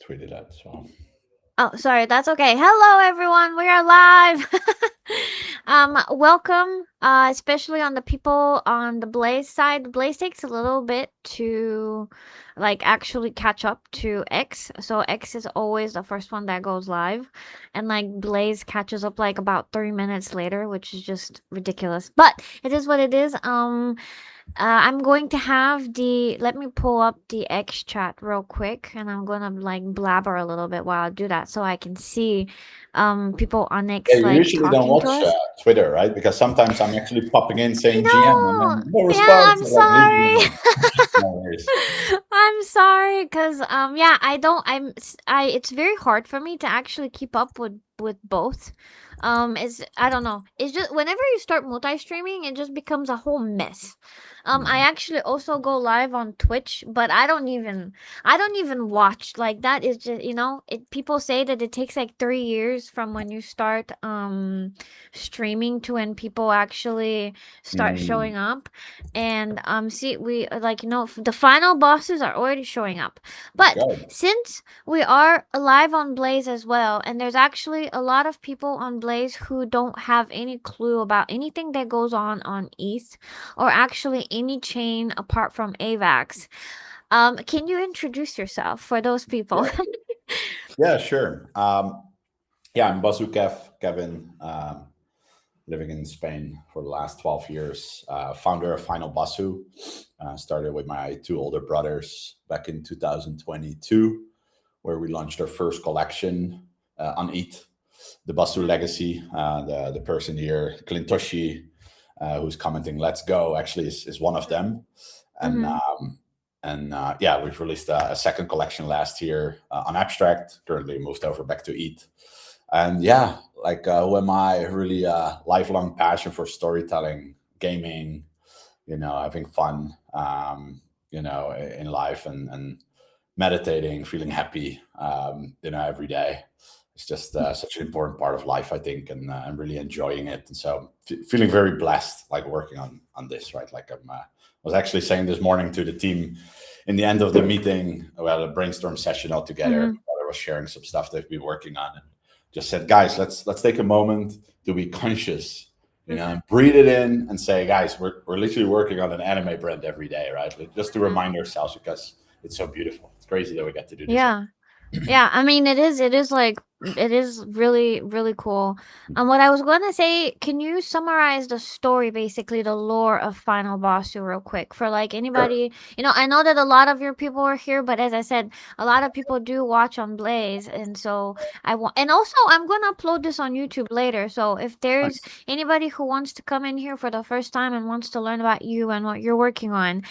tweeted that. So Oh, sorry, that's okay. Hello, everyone. We are live. Welcome, especially on the people on the Blaze side. The Blaze takes a little bit to, like, actually catch up to X. So X is always the first one that goes live, and like Blaze catches up like about 3 minutes later, which is just ridiculous. But it is what it is. I'm going to have the let me pull up the X chat real quick and I'm gonna like blabber a little bit while I do that so I can see people on yeah, X you like usually don't talking to watch us. Twitter, right? Because sometimes I'm actually popping in saying GM and No, then no yeah, response. I'm I'm like, leave me sorry. alone. No worries. I'm sorry because yeah, I don't I it's very hard for me to actually keep up with both. Is I don't know. It's just whenever you start multi-streaming, it just becomes a whole mess. I Mm. actually also go live on Twitch, but I don't even watch. Like that is just, it people say that it takes like 3 years from when you start streaming to when people actually start Mm. showing up. And see we like the final bosses are already showing up. Let's But go. since we are live on Blaze as well, and there's actually a lot of people on Blaze who don't have any clue about anything that goes on ETH or actually any chain apart from AVAX. Can you introduce yourself for those people? Yeah, yeah, sure. Yeah, I'm Basu Kevin, living in Spain for the last 12 years. Founder of Finalbosu. Started with my two older brothers back in 2022, where we launched our first collection on ETH, the Basu Legacy. The person here, Clintoshi, who's commenting "Let's go," actually is one of them. And Mm-hmm. yeah, we've released a second collection last year on Abstract. Currently moved over back to ETH. And yeah, like who am I? Really lifelong passion for storytelling, gaming, having fun, in life and meditating, feeling happy, every day. It's just such an important part of life, I think, and I'm really enjoying it. And so feeling very blessed, like working on this, right? Like I was actually saying this morning to the team in the end of the meeting, we had a brainstorm session all together. Mm-hmm. I was sharing some stuff they've been working on, and just said, guys, let's take a moment to be conscious, Mm-hmm. and breathe it in and say, guys, we're literally working on an anime brand every day, right? Like, just to Mm-hmm. remind ourselves because it's so beautiful. It's crazy that we get to do this. Yeah. Yeah, I mean it is like it is really really cool. What I was going to say, can you summarize the story, basically the lore of Final Boss real quick for like Sure. anybody, I know that a lot of your people are here, but as I said, a lot of people do watch on Blaze, and so I want, and also I'm going to upload this on YouTube later. So if there's Nice. anybody who wants to come in here for the first time and wants to learn about you and what you're working on,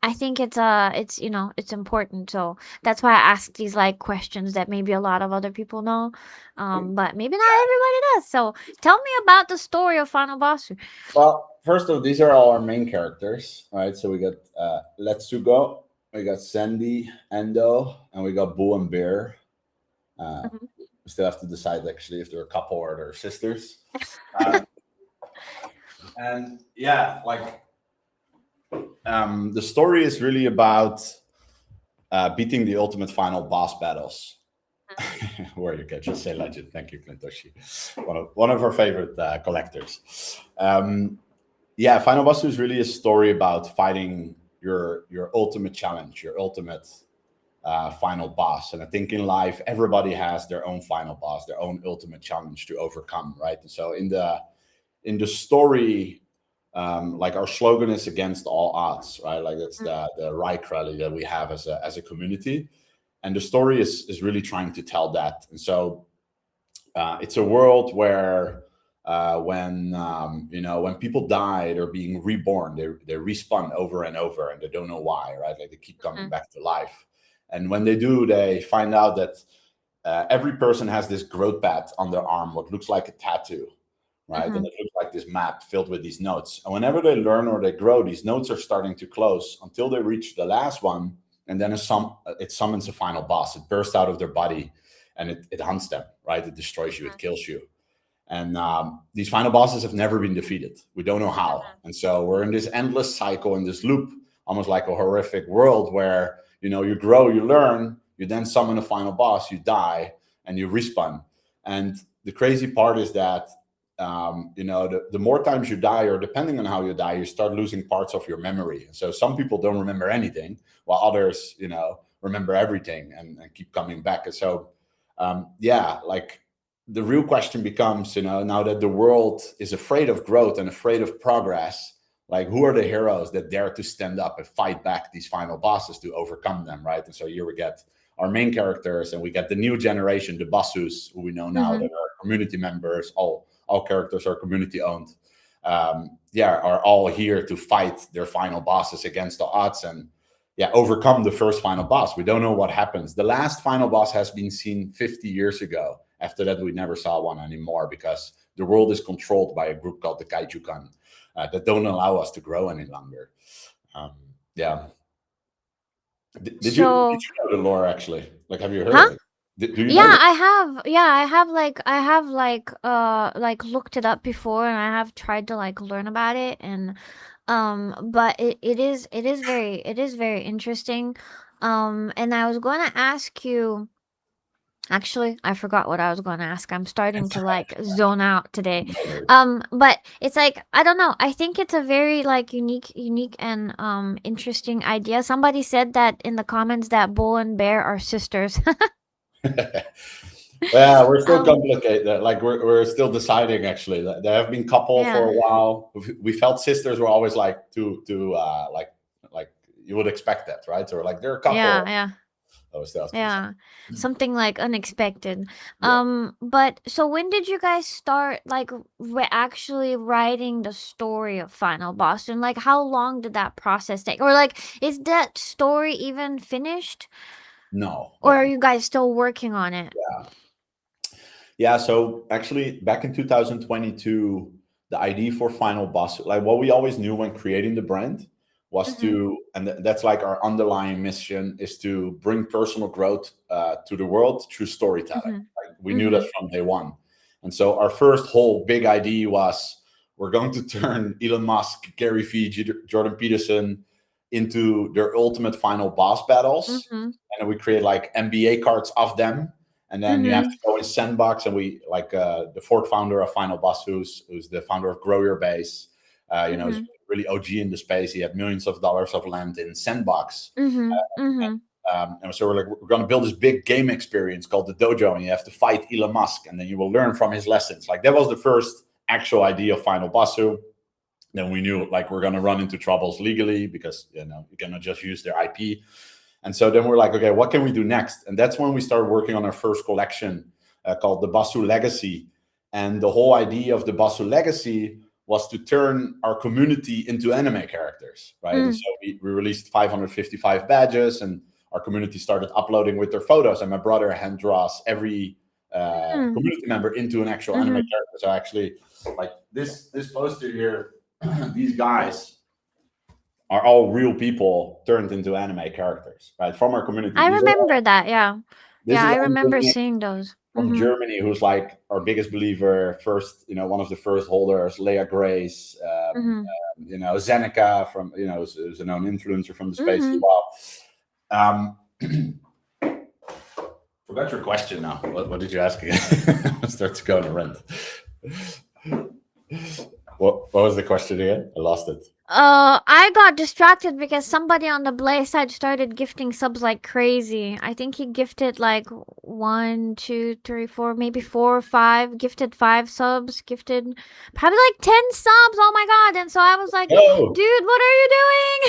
I think it's it's important. So that's why I ask these like questions that maybe a lot of other people know, but maybe not everybody does. So tell me about the story of Final Boss. Well, first of all, these are all our main characters, right? So we got Letsugo, we got Sandy, Endo, and we got Boo and Bear. Uh, Mhm. we still have to decide actually if they're a couple or they're sisters. Uh, and yeah, like the story is really about beating the ultimate final boss battles. Where you can just say legend. Thank you, Clintoshi. One of our favorite collectors. Yeah, Final Boss is really a story about fighting your ultimate challenge, your ultimate final boss. And I think in life, everybody has their own final boss, their own ultimate challenge to overcome, right? And so in the story, like our slogan is against all odds, right? Like that's the right rally that we have as a community, and the story is really trying to tell that. And so it's a world where when people die, they're being reborn. They're respawn over and over, and they don't know why, right? Like they keep coming Mhm. back to life. And when they do, they find out that every person has this growth path on their arm, what looks like a tattoo, right? And Mhm. it looks like this map filled with these notes. And whenever they learn or they grow, these notes are starting to close until they reach the last one. And then it summons a final boss. It bursts out of their body and it hunts them, right? It destroys you, it kills you. And these final bosses have never been defeated. We don't know how. Mhm. And so we're in this endless cycle, in this loop, almost like a horrific world where, you grow, you learn, you then summon a final boss, you die, and you respawn. And the crazy part is that the more times you die, or depending on how you die, you start losing parts of your memory. So some people don't remember anything, while others, remember everything and keep coming back. And so, like the real question becomes, now that the world is afraid of growth and afraid of progress, like who are the heroes that dare to stand up and fight back these final bosses to overcome them, right? And so here we get our main characters, and we get the new generation, the Basus, who we know now that are community members. All characters are community owned. Are all here to fight their final bosses against the odds and overcome the first final boss. We don't know what happens. The last final boss has been seen 50 years ago. After that, we never saw one anymore because the world is controlled by a group called the Kaijukan that don't allow us to grow any longer. Did you know the lore actually? Like, have you heard of it? Do you know? I have. Yeah, I have looked it up before, and I have tried to like learn about it, and but it is very interesting. And I was going to ask you. Actually, I forgot what I was going to ask. I'm starting to like zone out today. But it's like I don't know. I think it's a very like unique and interesting idea. Somebody said that in the comments that bull and bear are sisters. Yeah, we're still um complicated. Like we're still deciding. Actually, there have been couple for yeah. a while. We felt sisters were always like like you would expect that, right? So we're like they're a couple. Yeah. Those stuff. Yeah. Something like unexpected. Yeah. But so when did you guys start like actually writing the story of Final Boss? And like how long did that process take? Or like is that story even finished? No. Or are you guys still working on it? Yeah, so actually back in 2022, the idea for Final Boss, like what we always knew when creating the brand was Mhm. that's like our underlying mission is to bring personal growth to the world through storytelling. Mhm. Like we knew that Mhm. from day one. And so our first whole big idea was we're going to turn Elon Musk, Gary Vee, Jordan Peterson into their ultimate final boss battles. Mhm. And then we create like NBA cards of them, and then you have Mhm. to go in Sandbox, and we like the fourth founder of Final Boss, who's the founder of Grow Your Base. Is Mhm. really OG in the space. He had millions of dollars of land in Sandbox, Mhm. Mhm. and so we're like, we're going to build this big game experience called the Dojo, and you have to fight Elon Musk, and then you will learn from his lessons. Like that was the first actual idea of Final Bosu. Then we knew like we're going to run into troubles legally because you cannot just use their IP. And so then we're like, okay, what can we do next? And that's when we started working on our first collection called the Basu Legacy. And the whole idea of the Basu Legacy was to turn our community into anime characters, right? And so Mm. we released 555 badges, and our community started uploading with their photos. And my brother hand draws every Mm. community member into an actual anime Mhm. character. So actually, like this poster here, these guys are all real people turned into anime characters, right? From our community. I These are remember that. Yeah. this Yeah, is I remember Anthony seeing those. from Mhm. Germany, who's like our biggest believer, first, one of the first holders, Leah Grace, Mhm. Zeneca from, who's a known influencer from the space as Mhm. well. Forgot your question now. What did you ask again? I start to go on a rant. What was the question again? I lost it. I got distracted because somebody on the Blaze side started gifting subs like crazy. I think he gifted like one, two, three, four, maybe four or five. Gifted 5 subs. Gifted probably like 10 subs. Oh my god! And so I was like, Oh, dude, what are you doing?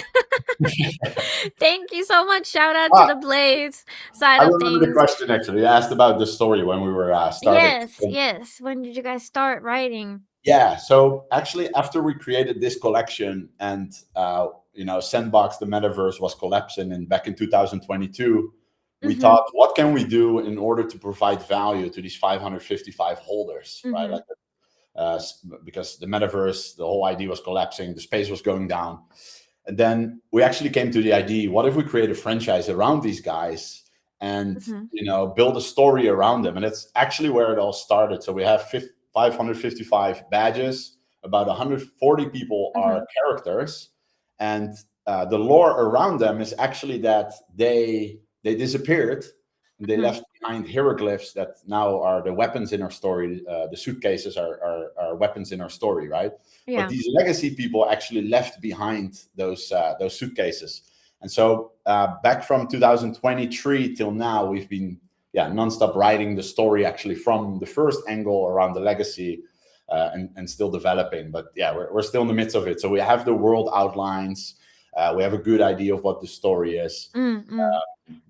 Thank you so much. Shout out to ah, the Blaze side I of remember the things. question actually. You asked about the story when we were starting. Yes, yes. When did you guys start writing? Yeah, so actually, after we created this collection and Sandbox, the metaverse was collapsing, and back in 2022, we Mhm. thought, what can we do in order to provide value to these 555 holders, right? Mhm. Like, because the metaverse, the whole idea was collapsing, the space was going down, and then we actually came to the idea: what if we create a franchise around these guys and Mhm. build a story around them? And it's actually where it all started. So we have 555 badges. About 140 people are Mhm. characters, and the lore around them is actually that they disappeared, and they Mhm. left behind hieroglyphs that now are the weapons in our story. The suitcases are weapons in our story, right? But Yeah. these legacy people actually left behind those suitcases. And so back from 2023 till now, we've been nonstop writing the story actually from the first angle around the legacy, and still developing. But yeah, we're still in the midst of it. So we have the world outlines. We have a good idea of what the story is. Mm.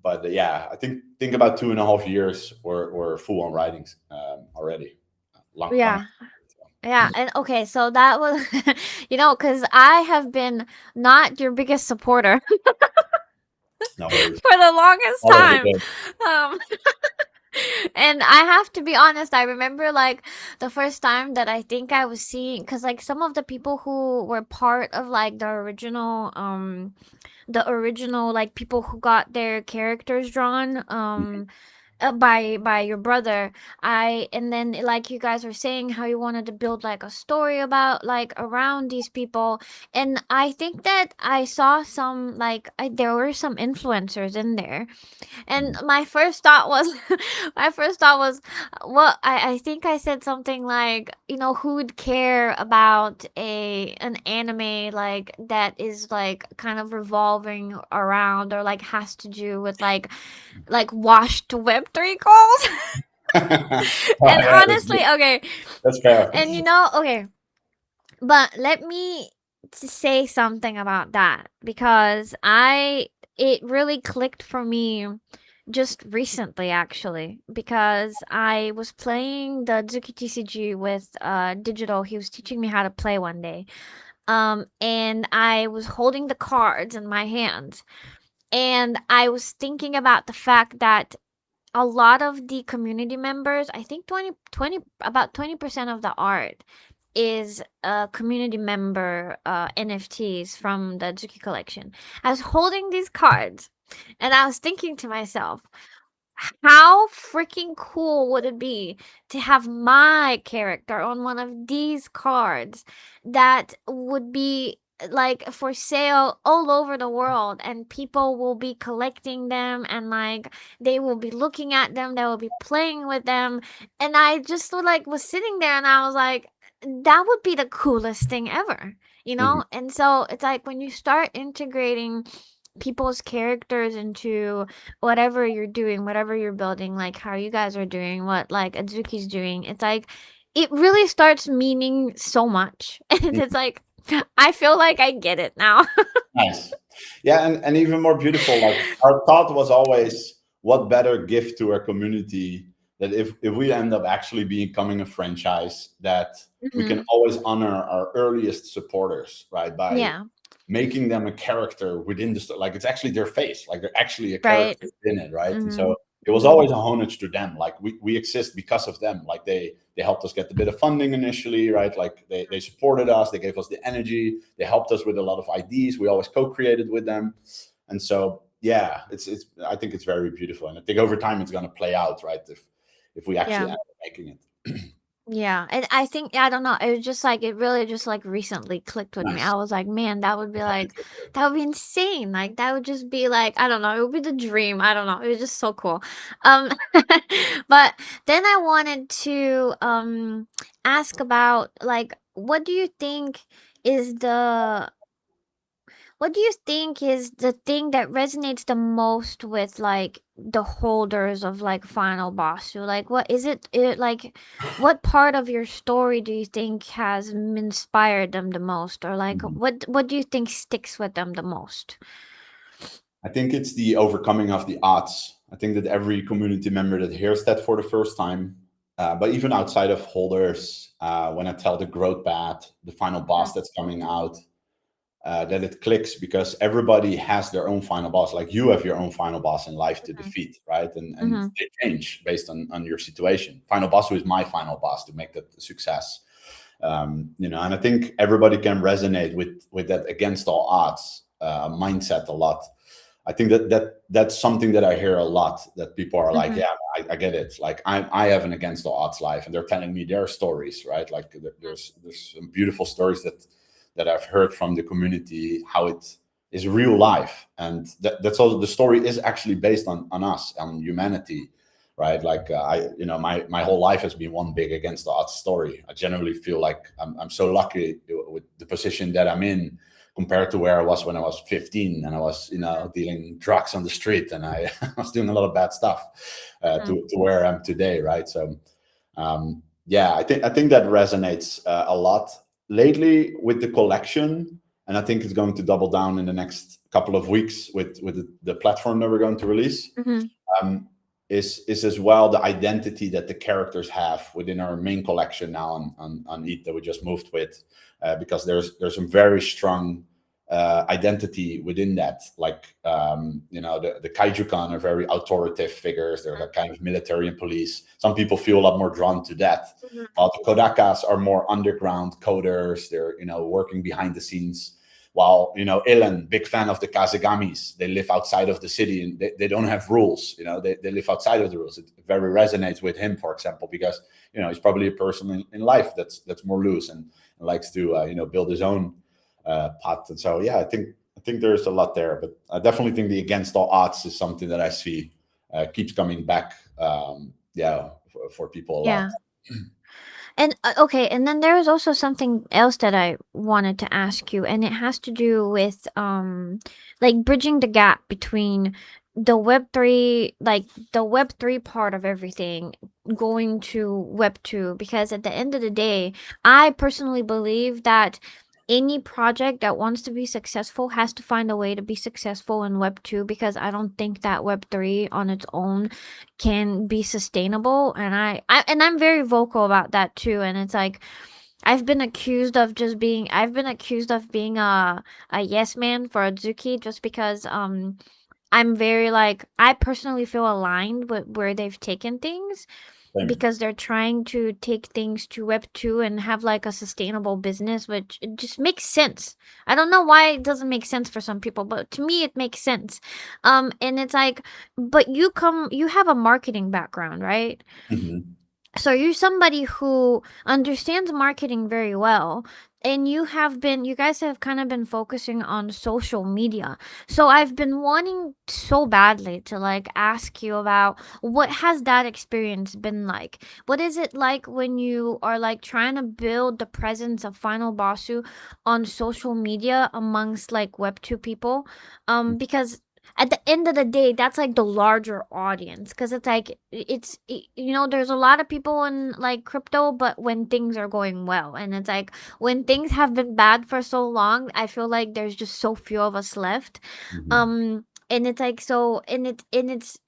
But yeah, I think about 2.5 years we're full on writing already. Long. Yeah. Yeah, and okay, so that was, because I have been not your biggest supporter No worries. for the longest All of the time. good. Um, and I have to be honest, I remember like the first time that I think I was seeing, because like some of the people who were part of like the original like people who got their characters drawn, by your brother. I And then like you guys were saying how you wanted to build like a story about like around these people, and I think that I saw some like there were some influencers in there, and my first thought was my first thought was, well, I think I said something like, who would care about an anime like that is like kind of revolving around or like has to do with like washed Web3 calls. And Yeah, honestly, okay, that's fair. and okay, but let me say something about that, because it really clicked for me just recently, actually, because I was playing the Zuki TCG with Digital. He was teaching me how to play one day. And I was holding the cards in my hands, and I was thinking about the fact that a lot of the community members, I think about 20% of the art is community member NFTs from the Zuki collection. I was holding these cards, and I was thinking to myself, how freaking cool would it be to have my character on one of these cards that would be like for sale all over the world, and people will be collecting them, and like they will be looking at them, they will be playing with them. And I just like was sitting there, and I was like, that would be the coolest thing ever. Mhm. And so it's like when you start integrating people's characters into whatever you're doing, whatever you're building, like how you guys are doing, what like Azuki's doing, it's like it really starts meaning so much. And it's like I feel like I get it now. Nice. Yeah, and even more beautiful, like our thought was always what better gift to our community that if we end up actually becoming a franchise, that we can Mhm. always honor our earliest supporters, right? By Yeah. making them a character within the story. Like it's actually their face, like they're actually a Right. character in it, right? And so Mhm. it was Mhm. always a homage to them. Like we exist because of them. Like they helped us get a bit of funding initially, right? Like they supported us, they gave us the energy, they helped us with a lot of ideas. We always co-created with them. And so yeah, it's I think it's very beautiful. And I think over time it's gonna play out, right? If we actually Yeah. end up making it. Yeah, and I think I don't know, it was just like it really just like recently clicked with me. I Nice. was like, "Man, that would be like that would be insane." Like that would just be like, I don't know, it would be the dream. I don't know. It was just so cool. Um but then I wanted to ask about like is the what do you think is the thing that resonates the most with like the holders of like Final Boss? So like what is it like what part of your story do you think has inspired them the most, or like Mhm. what do you think sticks with them the most? I think it's the overcoming of the odds. I think that every community member that hears that for the first time, but even outside of holders, when I tell the growth path, the final boss Mhm. that's coming out, that it clicks because everybody has their own final boss. Like you have your own final boss in life to Mhm. defeat, right? And Mhm. they change based on your situation. Final boss who is my final boss to make that a success. And I think everybody can resonate with that against all odds mindset a lot. I think that's something that I hear a lot. That people are like, Mhm. yeah, I get it. Like I have an against the odds life, and they're telling me their stories, right? Like there's some beautiful stories that I've heard from the community, how it is real life, and that's all. The story is actually based on us, on humanity, right? Like my whole life has been one big against the odds story. I generally feel like I'm so lucky with the position that I'm in compared to where I was when I was 15 and I was dealing drugs on the street, and I was doing a lot of bad stuff to where I am today, right? So yeah, I think that resonates a lot lately with the collection, and I think it's going to double down in the next couple of weeks with the platform that we're going to release. Mm-hmm. Um, is as well the identity that the characters have within our main collection now on EAT that we just moved with, because there's some very strong identity within that. Like the Kaijukan are very authoritative figures. They're like kind of military and police. Some people feel a lot more drawn to that. Mm-hmm. While the Kodakas are more underground coders. They're working behind the scenes. While Ilan, big fan of the Kazegamis, they live outside of the city and they don't have rules. They live outside of the rules. It very resonates with him, for example, because he's probably a person in life that's more loose and likes to build his own path. And so yeah, I think there's a lot there, but I definitely think the against all odds is something that I see keeps coming back. For people a lot. And okay, and then there was also something else that I wanted to ask you, and it has to do with like bridging the gap between the Web3, like the Web3 part of everything going to Web2, because at the end of the day, I personally believe that any project that wants to be successful has to find a way to be successful in Web2, because I don't think that Web3 on its own can be sustainable. And I'm very vocal about that too. And it's like I've been accused of being a yes man for Azuki, just because I'm very like, I personally feel aligned with where they've taken things, Same. because they're trying to take things to Web2 and have like a sustainable business, which it just makes sense. I don't know why it doesn't make sense for some people, but to me it makes sense. And it's like, but you have a marketing background, right? Mm-hmm. So you're somebody who understands marketing very well, and you guys have kind of been focusing on social media. So I've been wanting so badly to like ask you about what has that experience been like. What is it like when you are like trying to build the presence of Finalbosu on social media amongst like Web2 people? Because at the end of the day, that's like the larger audience, because it's like there's a lot of people in like crypto, but when things are going well, and it's like when things have been bad for so long, I feel like there's just so few of us left. Mm-hmm. And it's like, so and it's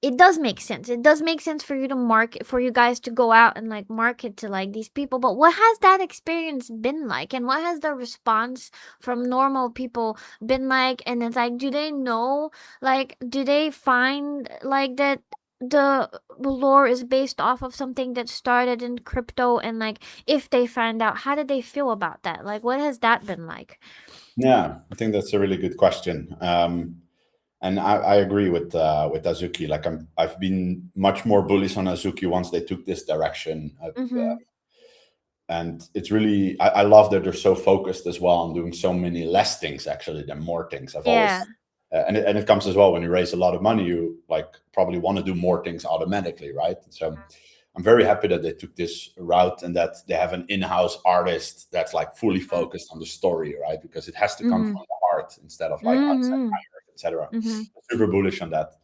it does make sense. It does make sense for you to market, for you guys to go out and like market to like these people. But what has that experience been like? And what has the response from normal people been like? And it's like, do they know, like, do they find like that the lore is based off of something that started in crypto? And like, if they find out, how did they feel about that? Like, what has that been like? Yeah, I think that's a really good question. And I agree with Azuki. Like I've been much more bullish on Azuki once they took this direction. Mm-hmm. And it's really I love that they're so focused as well on doing so many less things actually than more things. I've Yeah. always and it comes as well when you raise a lot of money, you like probably want to do more things automatically, right? So I'm very happy that they took this route and that they have an in-house artist that's like fully focused on the story, right? Because it has to come Mm-hmm. from the heart instead of like outside Mm-hmm. hires, etc. Mm-hmm. Super bullish on that.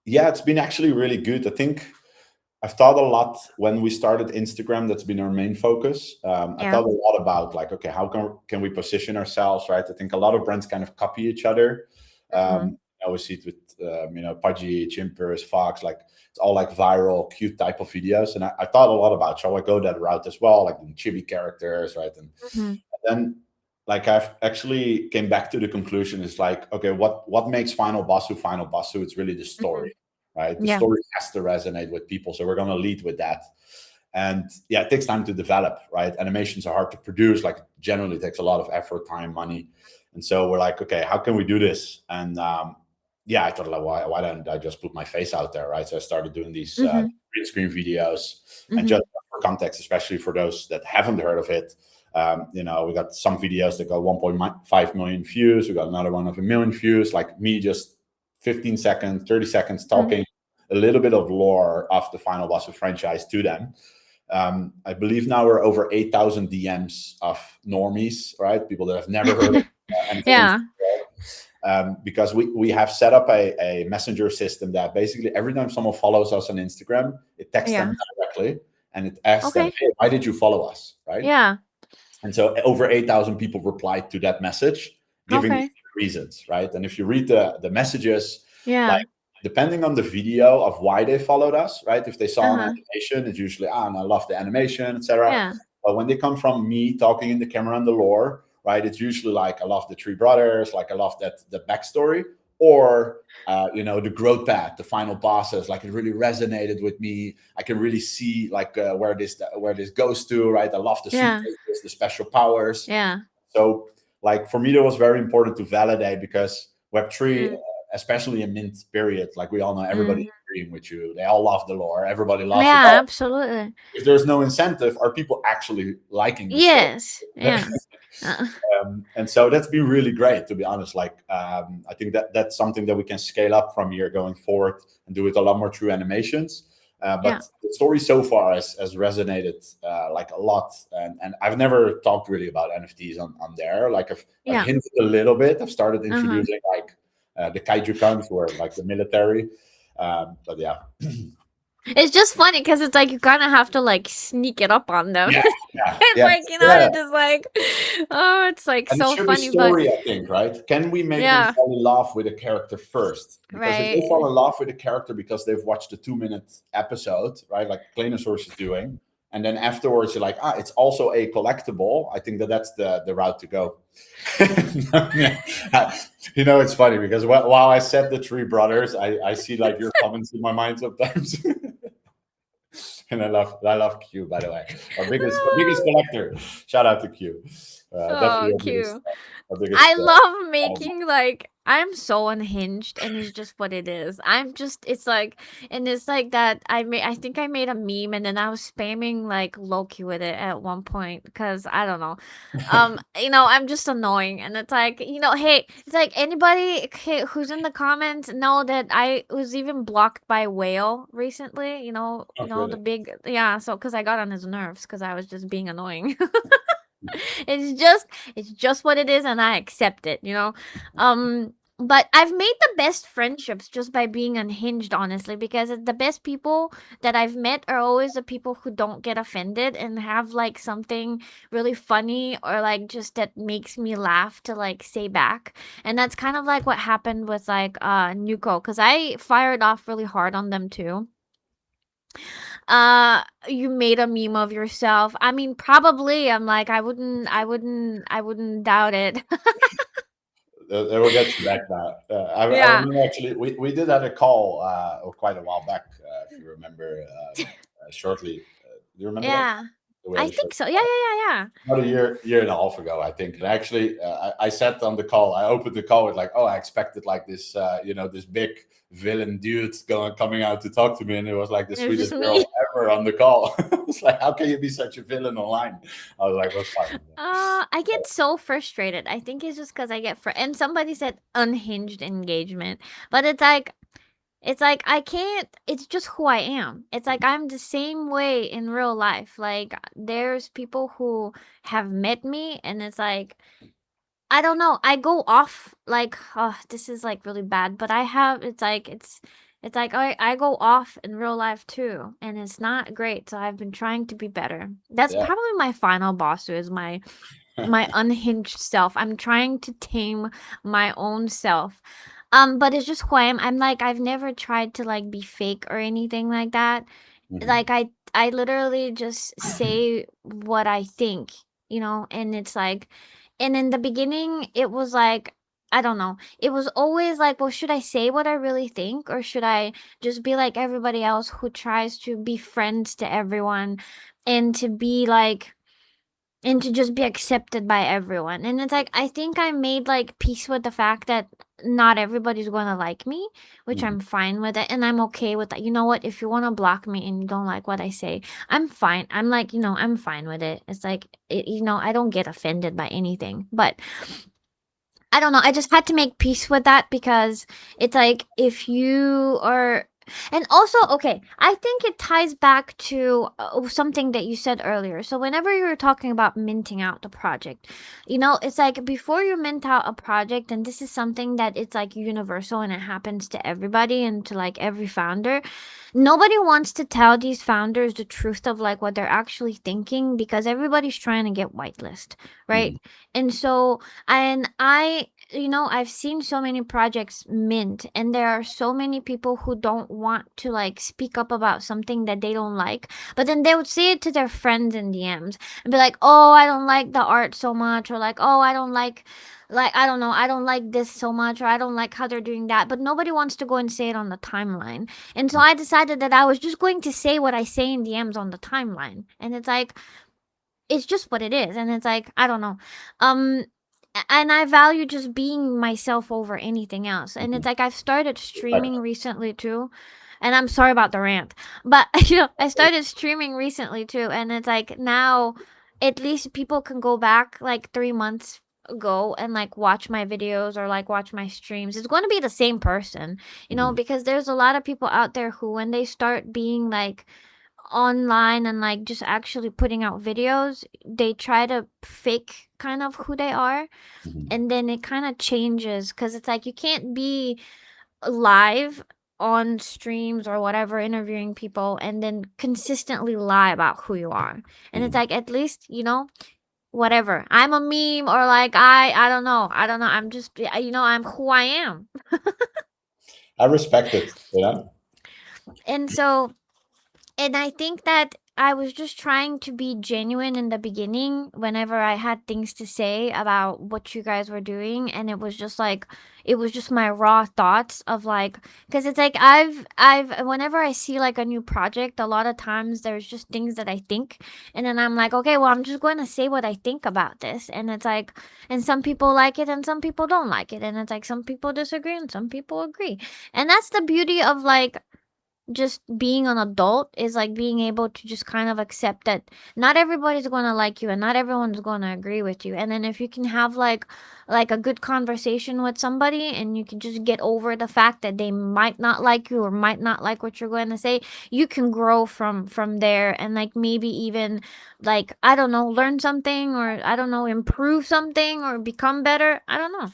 Yeah, it's been actually really good. I think I've thought a lot when we started Instagram. That's been our main focus. I Yeah. thought a lot about like, okay, how can we position ourselves, right? I think a lot of brands kind of copy each other. Mm-hmm. I always see it with Pudgy, Chimpers, Fox. Like it's all like viral, cute type of videos. And I thought a lot about shall I go that route as well, like the chibi characters, right? And Mm-hmm. then like I've actually came back to the conclusion is like, okay, what makes Final Bosu? It's really the Mm-hmm. story, right? The Yeah. story has to resonate with people, so we're going to lead with that. And yeah, it takes time to develop, right? Animations are hard to produce, like generally takes a lot of effort, time, money. And so we're like, okay, how can we do this? And yeah, I thought like, why don't I just put my face out there, right? So I started doing these Mm-hmm. green screen videos. And Mm-hmm. just for context, especially for those that haven't heard of it, We got some videos that got 1.5 million views. We got another one of 1 million views. Like me, just 15 seconds, 30 seconds talking a little bit of lore of the Finalbosu franchise to them. I believe now we're over 8,000 DMs of normies, right? People that have never heard of anything. Because we have set up a messenger system that basically every time someone follows us on Instagram, it texts them directly and it asks them, hey, why did you follow us, right? And so over 8,000 people replied to that message, giving reasons, right? And if you read the messages, like depending on the video of why they followed us, right? If they saw an animation, it's usually, and I love the animation, etc. But when they come from me talking in the camera and the lore, right, it's usually like, I love the three brothers, like I love the backstory, or the growth path, the final bosses, like it really resonated with me. I can really see like where this goes to, right? I love the secrets, the special powers. So like for me, that was very important to validate, because Web3, especially in mint period, like we all know, everybody agreeing with you. They all love the lore. Everybody loves it. Yeah, absolutely. If there's no incentive, are people actually liking the story? And so that's been really great, to be honest. Like I think that's something that we can scale up from here going forward and do it a lot more through animations. But the story so far has resonated like a lot, and I've never talked really about NFTs on there. Like I've hinted a little bit. I've started introducing like the kaiju guns, who are like the military. But yeah. It's just funny because it's like you kind of have to like sneak it up on them. It's like, it's just like, oh, it's like and so it should funny. Be story, I think, right? Can we make them fall in love with a character first? Because if they fall in love with a character because they've watched the 2-minute episode, right, like Kleinosaurus is doing, and then afterwards you're like, it's also a collectible. I think that's the route to go. It's funny because while I said the three brothers, I see like your comments in my mind sometimes. And I love Q, by the way, our biggest collector. Shout out to Q. Definitely Q. Our biggest, I love making like, I'm so unhinged, and it's just what it is. It's like that. I think I made a meme, and then I was spamming like Loki with it at one point because I don't know. I'm just annoying, and it's like, hey, it's like anybody who's in the comments know that I was even blocked by Whale recently. Really? The big, so because I got on his nerves because I was just being annoying. It's just what it is, and I accept it, but I've made the best friendships just by being unhinged, honestly, because the best people that I've met are always the people who don't get offended and have like something really funny or like just that makes me laugh to like say back. And that's kind of like what happened with like Nuko, because I fired off really hard on them too. You made a meme of yourself. I mean, probably. I'm like, I wouldn't doubt it. They will get you back now. I remember actually we did have a call quite a while back, if you remember, shortly. Do you remember that? I think so. Yeah. About a year and a half ago, I think. And actually, I sat on the call. I opened the call with like, I expected like this, this big villain dude coming out to talk to me, and it was like the sweetest girl ever on the call. It's like, how can you be such a villain online? I was like, what's fine? I get so frustrated. I think it's just because I get and somebody said unhinged engagement, but it's like I can't. It's just who I am. It's like I'm the same way in real life. Like there's people who have met me, and it's like, I don't know. I go off like, oh, this is like really bad, but it's like I go off in real life too, and it's not great. So I've been trying to be better. That's probably my final boss, is my unhinged self. I'm trying to tame my own self. But it's just who I am. I'm like, I've never tried to like be fake or anything like that. Like I literally just say what I think, and it's like, and in the beginning it was like, I don't know. It was always like, well, should I say what I really think, or should I just be like everybody else who tries to be friends to everyone and to be like and to just be accepted by everyone. And it's like I think I made like peace with the fact that not everybody's gonna like me, which Mhm. I'm fine with it, and I'm okay with that. You know what? If you want to block me and you don't like what I say, I'm fine. I'm like, I'm fine with it. It's like, I don't get offended by anything. But I don't know. I just had to make peace with that because it's like if you are. And also, okay, I think it ties back to something that you said earlier. So, whenever you were talking about minting out the project, it's like before you mint out a project, and this is something that it's like universal and it happens to everybody and to like every founder, nobody wants to tell these founders the truth of like what they're actually thinking because everybody's trying to get whitelist, right? Mhm. And so, and I've seen so many projects mint, and there are so many people who don't want to like speak up about something that they don't like, but then they would say it to their friends in DMs and be like, "Oh, I don't like the art so much," or like, "Oh, I don't like I don't know, I don't like this so much, or I don't like how they're doing that." But nobody wants to go and say it on the timeline. And so I decided that I was just going to say what I say in DMs on the timeline. And it's just what it is. And it's like, I don't know. Um and I value just being myself over anything else. And it's Mhm. like I've started Right. streaming recently too. And I'm sorry about the rant. But I started streaming recently too, and it's like now at least people can go back like 3 months ago and like watch my videos or like watch my streams. It's going to be the same person, Mhm. because there's a lot of people out there who when they start being like online and like just actually putting out videos, they try to fake kind of who they are, Mhm. and then it kind of changes because it's like you can't be live on streams or whatever interviewing people and then consistently lie about who you are. And it's Mhm. like at least, whatever. I'm a meme or like I don't know. I don't know. I'm just I'm who I am. I respect it. You know. And so and I think that I was just trying to be genuine in the beginning whenever I had things to say about what you guys were doing, and it was just my raw thoughts of like cuz it's like I've whenever I see like a new project, a lot of times there's just things that I think, and then I'm like, "Okay, well, I'm just going to say what I think about this." And it's like and some people like it and some people don't like it, and it's like some people disagree and some people agree. And that's the beauty of like just being an adult is like being able to just kind of accept that not everybody's going to like you and not everyone's going to agree with you. And then if you can have like a good conversation with somebody and you can just get over the fact that they might not like you or might not like what you're going to say, you can grow from there and like maybe even like I don't know, learn something or I don't know, improve something or become better. I don't know.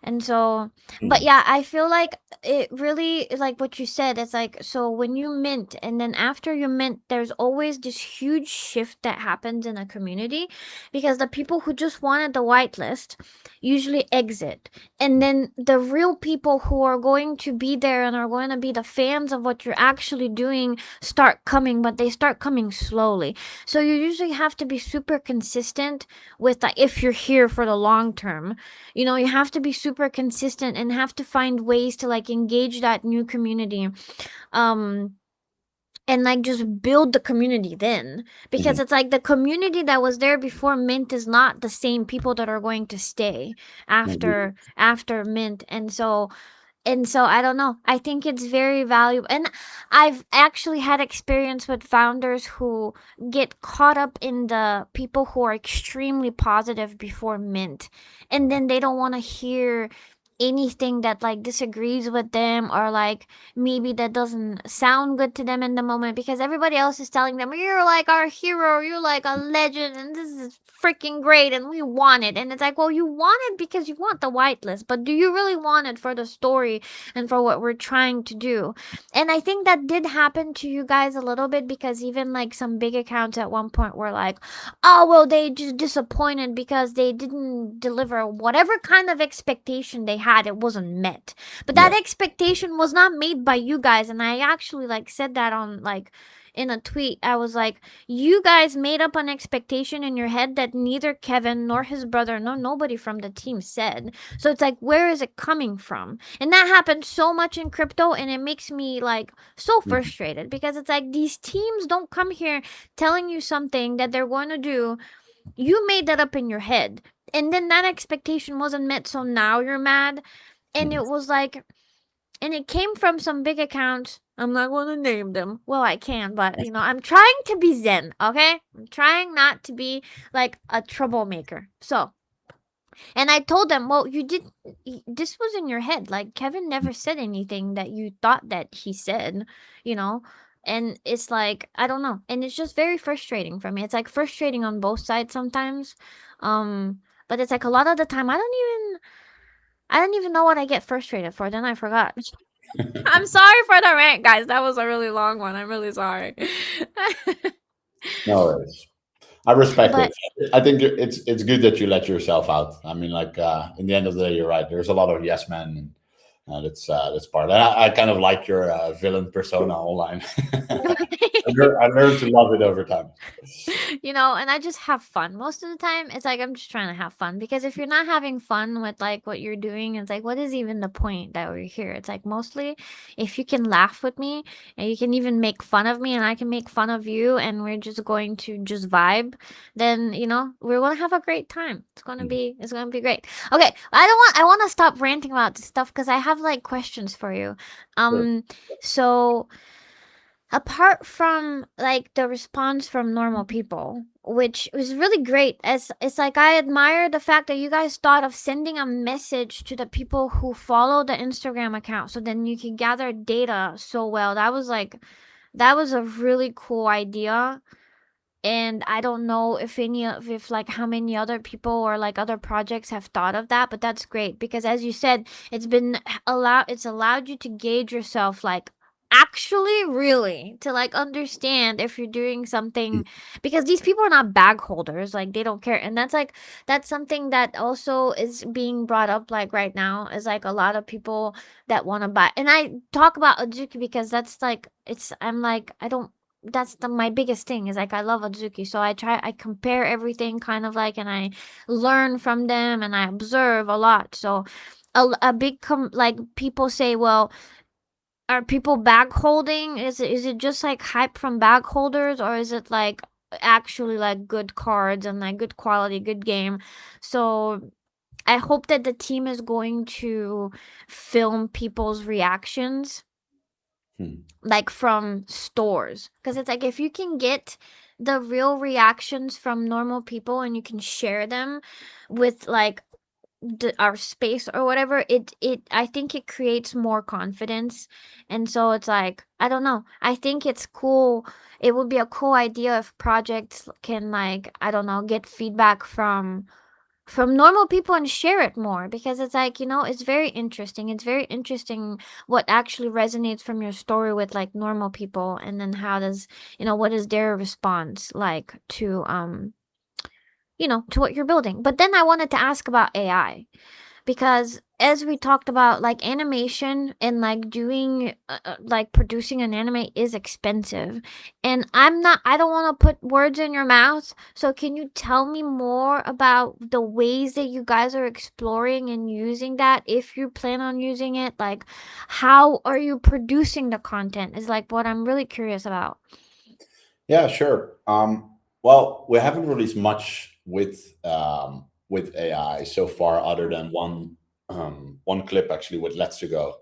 And so, but Mhm. yeah, I feel like it really like what you said. It's like, so when you mint and then after you mint, there's always this huge shift that happens in a community because the people who just wanted the whitelist usually exit. And then the real people who are going to be there and are going to be the fans of what you're actually doing start coming, but they start coming slowly. So you usually have to be super consistent with like if you're here for the long term, you have to be super consistent and have to find ways to like engage that new community. Um and like just build the community then Mhm. because it's like the community that was there before mint is not the same people that are going to stay Mhm. after mint. And so I don't know. I think it's very valuable. And I've actually had experience with founders who get caught up in the people who are extremely positive before mint. And then they don't want to hear anything that like disagrees with them or like maybe that doesn't sound good to them in the moment because everybody else is telling them you're like our hero, you're like a legend and this is freaking great and we want it. And it's like, well, you want it because you want the whitelist, but do you really want it for the story and for what we're trying to do? And I think that did happen to you guys a little bit because even like some big accounts at one point were like, oh, well, they just disappointed because they didn't deliver whatever kind of expectation they had, it wasn't met. But that Yeah. expectation was not made by you guys. And I actually like said that on like in a tweet. I was like, you guys made up an expectation in your head that neither Kevin nor his brother nor nobody from the team said. So it's like, where is it coming from? And that happens so much in crypto, and it makes me like so Mhm. frustrated because it's like these teams don't come here telling you something that they're going to do, You made that up in your head. And then that expectation wasn't met, so now you're mad. And Mhm. it was like, and it came from some big accounts. I'm not going to name them. Well, I can, but I'm trying to be zen, okay? I'm trying not to be like a troublemaker. So, and I told them, well, this was in your head. Like, Kevin never said anything that you thought that he said, you know? And it's like, I don't know. And it's just very frustrating for me. It's like frustrating on both sides sometimes. Um, but it's like a lot of the time, I don't even know what I get frustrated for. Then I forgot. I'm sorry for the rant, guys. That was a really long one. I'm really sorry. No worries. I respect it. But I think it's good that you let yourself out. I mean, like in the end of the day, you're right. There's a lot of yes men, and that's part. And I kind of like your villain persona online. I learned to love it over time. and I just have fun. Most of the time, it's like I'm just trying to have fun because if you're not having fun with like what you're doing, it's like what is even the point that we're here? It's like mostly if you can laugh with me and you can even make fun of me and I can make fun of you and we're just going to just vibe, then we're gonna have a great time. Mhm. It's gonna be great. Okay, I want to stop ranting about this stuff because I have like questions for you. Sure. So apart from like the response from normal people, which was really great, as it's like I admire the fact that you guys thought of sending a message to the people who follow the Instagram account so then you can gather data so well. That was a really cool idea. And I don't know if like how many other people or like other projects have thought of that, but that's great because as you said, it's allowed you to gauge yourself like actually really to like understand if you're doing something because these people are not bag holders, like they don't care. And that's something that also is being brought up like right now is like a lot of people that want to buy. And I talk about Azuki because that's like it's I'm like I don't that's my biggest thing is like I love Azuki, so I compare everything kind of like, and I learn from them and I observe a lot. So a big like people say, well, are people bag holding? Is it just like hype from bag holders, or is it like actually like good cards and like good quality, good game? So I hope that the team is going to film people's reactions Hmm. like from stores because it's like if you can get the real reactions from normal people and you can share them with like our space or whatever, it I think it creates more confidence. And so it's like I don't know, I think it's cool. It would be a cool idea if projects can like I don't know get feedback from normal people and share it more because it's like it's very interesting. It's very interesting what actually resonates from your story with like normal people, and then how does what is their response like to what you're building. But then I wanted to ask about AI because as we talked about like animation and like doing like producing an anime is expensive, and I don't want to put words in your mouth, so can you tell me more about the ways that you guys are exploring and using that if you plan on using it? Like how are you producing the content is like what I'm really curious about. Yeah, sure. Well, we haven't released much with AI so far, other than one clip actually with Let's to Go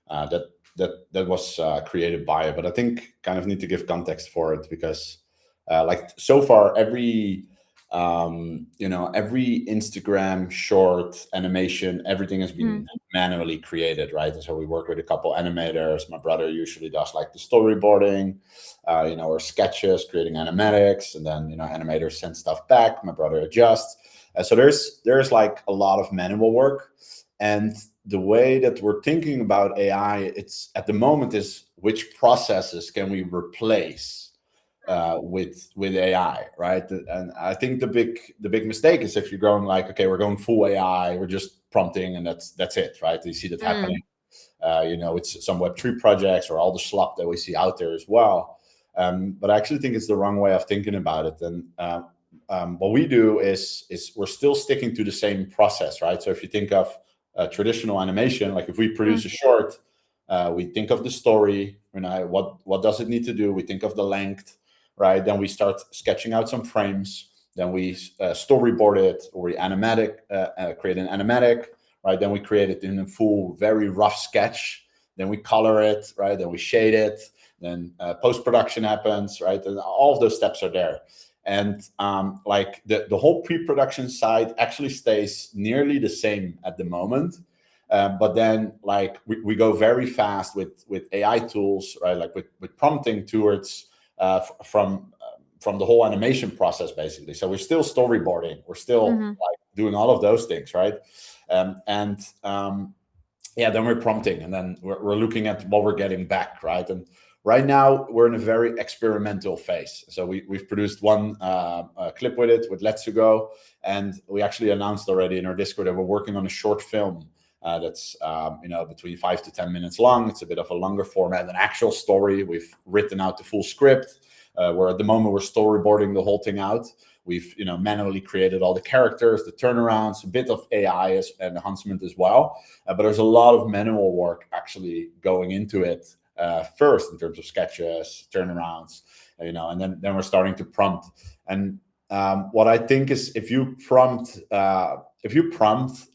that was created by it. But I think kind of need to give context for it because like so far every Instagram short animation, everything has been Mm. manually created, right? And so we work with a couple animators. My brother usually does like the storyboarding, or sketches, creating animatics, and then animators send stuff back. My brother adjusts. So there's like a lot of manual work, and the way that we're thinking about AI, it's at the moment is which processes can we replace with AI, right? And I think the big mistake is if you're going like, okay, we're going full AI, we're just prompting, and that's it, right? You see that happening. Mm. It's some Web3 projects or all the slop that we see out there as well. But I actually think it's the wrong way of thinking about it. And what we do is we're still sticking to the same process, right? So if you think of traditional animation, like if we produce Mm. a short, we think of the story, what does it need to do? We think of the length, right? Then we start sketching out some frames. then we storyboard it, or we create an animatic, right? Then we create it in a full, very rough sketch. Then we color it, right? Then we shade it. Then post-production happens, right? And all of those steps are there. And like the whole pre-production side actually stays nearly the same at the moment. But then like we go very fast with AI tools, right? Like with prompting towards from the whole animation process, basically. So we're still storyboarding, we're still like doing all of those things, right? Yeah, then we're prompting, and then we're looking at what we're getting back, right? And right now we're in a very experimental phase. So we've produced one clip with it with Let's Go, and we actually announced already in our Discord that we're working on a short film that's between 5 to 10 minutes long. It's a bit of a longer format, an actual story. We've written out the full script. Where at the moment we're storyboarding the whole thing out. We've manually created all the characters, the turnarounds, a bit of AI and enhancement as well. But there's a lot of manual work actually going into it first in terms of sketches, turnarounds, and then we're starting to prompt. And what I think is if you prompt,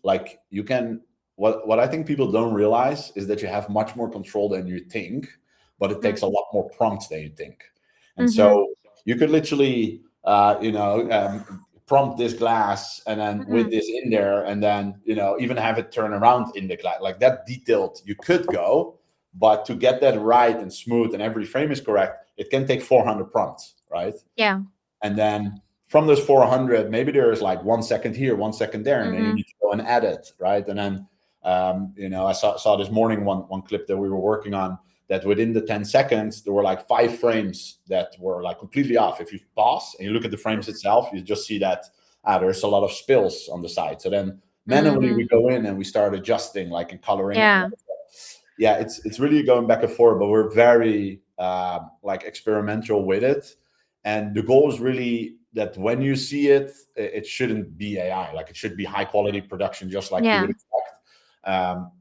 like you can. What I think people don't realize is that you have much more control than you think, but it takes a lot more prompts than you think. And so you could literally, prompt this glass and then with this in there, and then, even have it turn around in the glass. Like that detailed you could go, but to get that right and smooth and every frame is correct, it can take 400 prompts, right? Yeah. And then from those 400, maybe there is like 1 second here, 1 second there, and then you need to go and add it, right? And then, I saw this morning one clip that we were working on, that within the 10 seconds, there were like 5 frames that were like completely off. If you pause and you look at the frames itself, you just see that there's a lot of spills on the side. So then manually we go in and we start adjusting, like, and coloring. Yeah. Yeah, it's really going back and forth, but we're very like experimental with it. And the goal is really that when you see it, it shouldn't be AI. Like it should be high quality production, just like you would expect.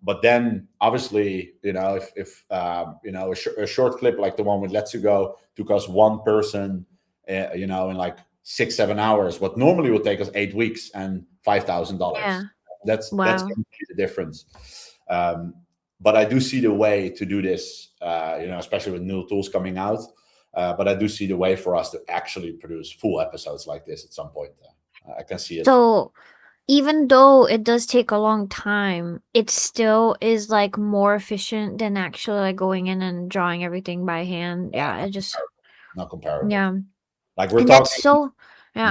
But then obviously, if a short clip like the one with Let's Go took us one person, in like 6-7 hours, what normally would take us 8 weeks and $5,000. Yeah. That's Wow. the difference. But I do see the way to do this, especially with new tools coming out. But I do see the way for us to actually produce full episodes like this at some point. I can see it. So even though it does take a long time, it still is like more efficient than actually like going in and drawing everything by hand. Yeah, it just not comparable. yeah. Like we're And talking that's so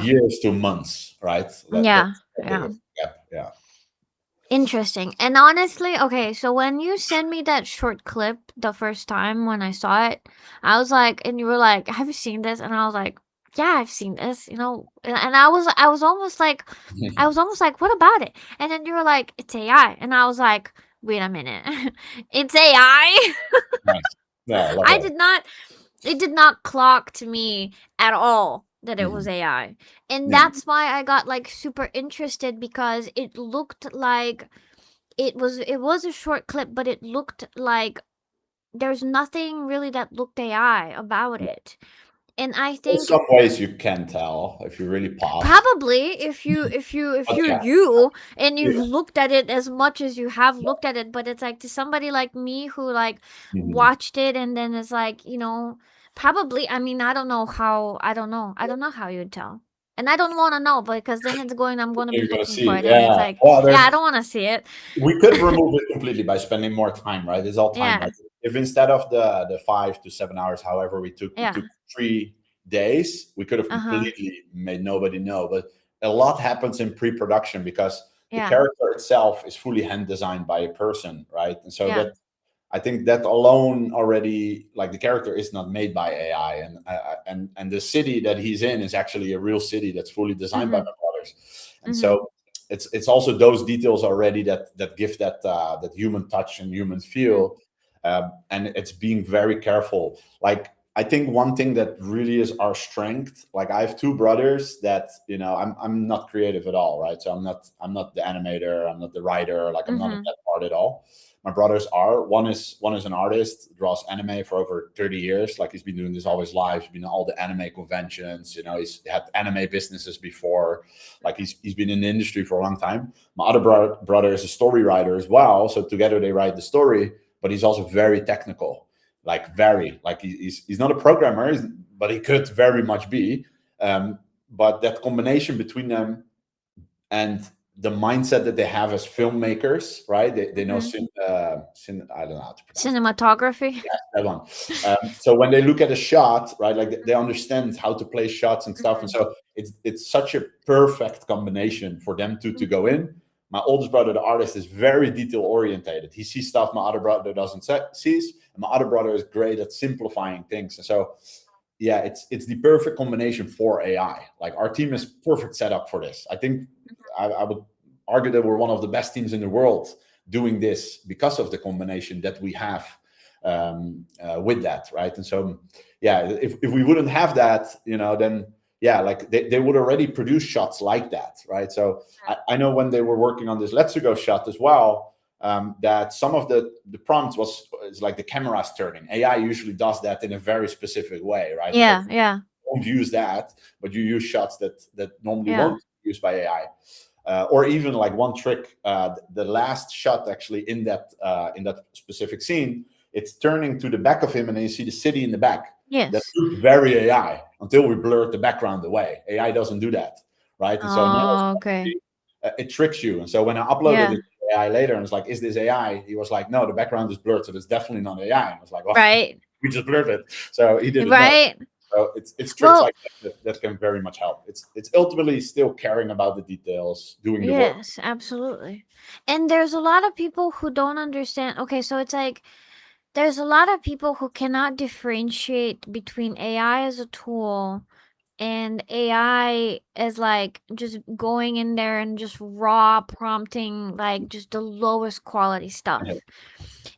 years to months, right? yeah. Yeah. Interesting. And honestly, okay, so when you sent me that short clip the first time when I saw it, I was like, and you were like, "Have you seen this?" And I was like, "Yeah, I've seen this," And I was almost like, "What about it?" And then you were like, "It's AI," and I was like, "Wait a minute, it's AI." Nice. Yeah, I love I that. did not. It did not clock to me at all that it was Mhm. AI. And Yeah. that's why I got like super interested because it looked like it was a short clip, but it looked like there's nothing really that looked AI about it. And I In think some ways, you can tell if you really pause. probably if But you're yeah, you and you've yeah. looked at it as much as you have looked at it, but it's like to somebody like me who like Mhm. watched it and then it's like, probably, I mean, I don't know how you'd tell. And I don't want to know because then I'm going to be You're gonna looking see for it. it and it's Yeah. like, Well, yeah, I don't want to see it. we could remove it completely by spending more time, right? It's all time, Yeah. right? If instead of the 5 to 7 hours, however we took Yeah. 3 days, we could have Uh-huh. completely made nobody know. But a lot happens in pre-production because the Yeah. character itself is fully hand designed by a person, right? And so Yeah. that I think that alone already, like the character is not made by AI, and the city that he's in is actually a real city that's fully designed by my Mhm. brothers, and Mhm. so it's also those details already that give that human touch and human Mhm. feel, and it's being very careful. Like I think one thing that really is our strength. Like I have 2 brothers that I'm not creative at all, right? So I'm not the animator, I'm not the writer, like I'm not in Mhm. that part at all. my brothers are. One is an artist, draws anime for over 30 years. Like he's been doing this all his life. He's been at all the anime conventions. He's had anime businesses before. Like he's been in the industry for a long time. My other brother is a story writer as well. So together they write the story, but he's also very technical, like very like he's not a programmer, but he could very much be. But that combination between them and the mindset that they have as filmmakers, right? They know I don't know how to pronounce it. Cinematography. Yeah, that one. So when they look at a shot, right, like they understand how to play shots and stuff, and so it's such a perfect combination for them to go in. My oldest brother, the artist, is very detail orientated. He sees stuff my other brother doesn't sees, and my other brother is great at simplifying things. And so, yeah, it's the perfect combination for AI. Like our team is perfect setup for this. I think I would argue that we're one of the best teams in the world doing this because of the combination that we have with that, right? And so, yeah, if we wouldn't have that, then yeah, like they would already produce shots like that, right? So I know when they were working on this Let's Go shot as well, that some of the prompts is like the camera's turning. AI usually does that in a very specific way, right? Yeah, So yeah, don't use that, but you use shots that normally yeah. won't be used by AI. Or even like one trick, the last shot actually in that specific scene, it's turning to the back of him, and then you see the city in the back. That Yes. looked very AI until we blurred the background away. AI doesn't do that, right? And so now Oh, okay. it tricks you. And so when I uploaded Yeah. it to AI later, and it's like, "Is this AI?" He was like, "No, the background is blurred, so it's definitely not AI." And I was like, "Well, Right. we just blurred it," so he didn't know. Right. So it's tricks Well, like that can very much help. It's ultimately still caring about the details, doing the work. yes, absolutely. And there's a lot of people who don't understand. Okay, so it's like there's a lot of people who cannot differentiate between AI as a tool and AI as like just going in there and just raw prompting like just the lowest quality Yeah. stuff.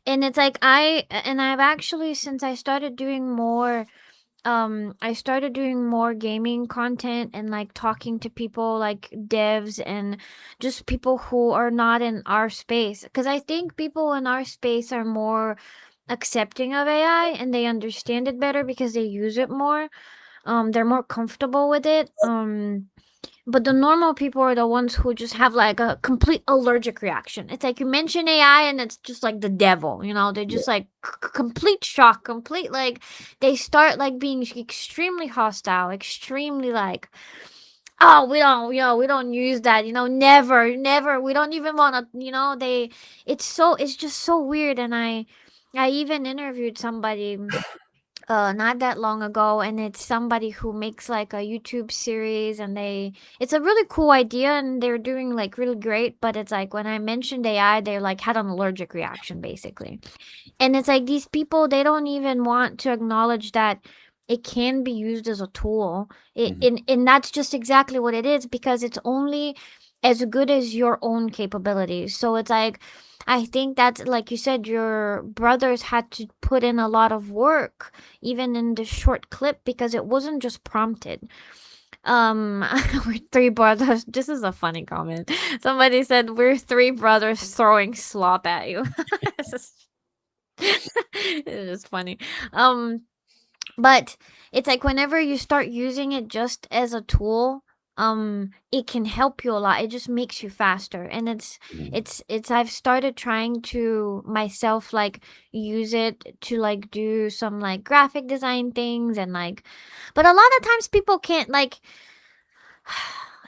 And it's like I've actually, since I started doing more gaming content and like talking to people like devs and just people who are not in our space, because I think people in our space are more accepting of AI and they understand it better because they use it more. They're more comfortable with it. But the normal people are the ones who just have like a complete allergic reaction. It's like you mention AI and it's just like the devil, They're Yeah. just like complete shock, complete like they start like being extremely hostile, extremely like, oh, we don't use that, never, never. We don't even want to, it's just so weird. And I even interviewed somebody not that long ago, and it's somebody who makes like a YouTube series, and it's a really cool idea and they're doing like really great, but it's like when I mentioned AI, they like had an allergic reaction basically. And it's like these people, they don't even want to acknowledge that it can be used as a tool. Mhm. And that's just exactly what it is, because it's only as good as your own capabilities. So it's like, I think that's like you said, your brothers had to put in a lot of work, even in the short clip, because it wasn't just prompted. Um, we're three brothers. This is a funny comment. Somebody said we're three brothers throwing slop at you. This is it's just funny. Um, but it's like whenever you start using it just as a tool, it can help you a lot. It just makes you faster. And Mhm. I've started trying to myself like use it to like do some like graphic design things and like, but a lot of times people can't like,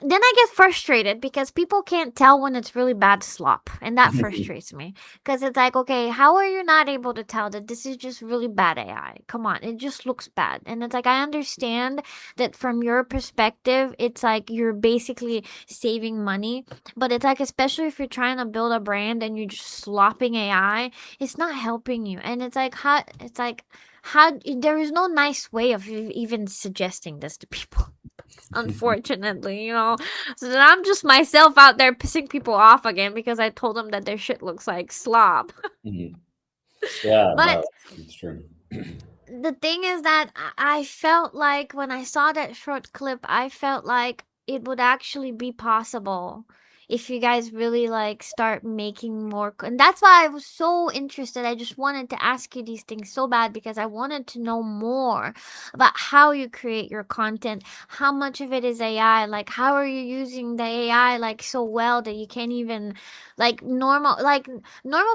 then I get frustrated because people can't tell when it's really bad slop, and that frustrates me. Because it's like, okay, how are you not able to tell that this is just really bad AI? Come on, it just looks bad. And it's like, I understand that from your perspective, it's like you're basically saving money, but it's like, especially if you're trying to build a brand and you're just slopping AI, it's not helping you. And how there is no nice way of even suggesting this to people. Unfortunately, So then I'm just myself out there pissing people off again because I told them that their shit looks like slop. Mhm. Yeah, no, But it's true. the thing is that I felt like when I saw that short clip, I felt like it would actually be possible if you guys really like start making more and that's why I was so interested. I just wanted to ask you these things so bad because I wanted to know more about how you create your content, how much of it is AI, like how are you using the AI like so well that you can't even like normal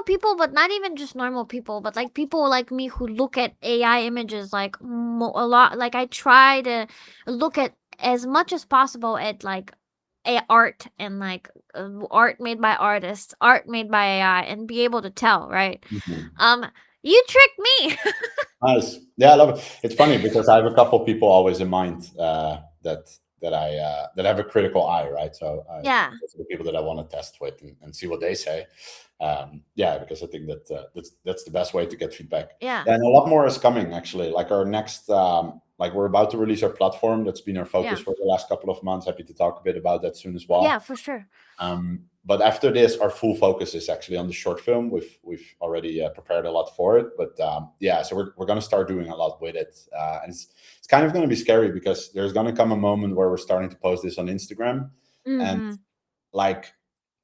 people, but not even just normal people, but like people like me who look at AI images like a lot. Like I try to look at as much as possible at like art and like art made by artists, art made by AI, and be able to tell, right? Mhm. Um, you tricked me. Nice. Yeah, I love it. It's funny because I have a couple people always in mind that have a critical eye, right? So Yeah, those are the people that I want to test with and see what they say. Yeah, because I think that that's the best way to get feedback. yeah, And a lot more is coming actually. Like our next, like we're about to release our platform. That's been our focus yeah, for the last couple of months. Happy to talk a bit about that soon as well. yeah, for sure. But after this, our full focus is actually on the short film. We've already prepared a lot for it, but yeah, so we're going to start doing a lot with it, and it's kind of going to be scary because there's going to come a moment where we're starting to post this on Instagram, and Mm-hmm. like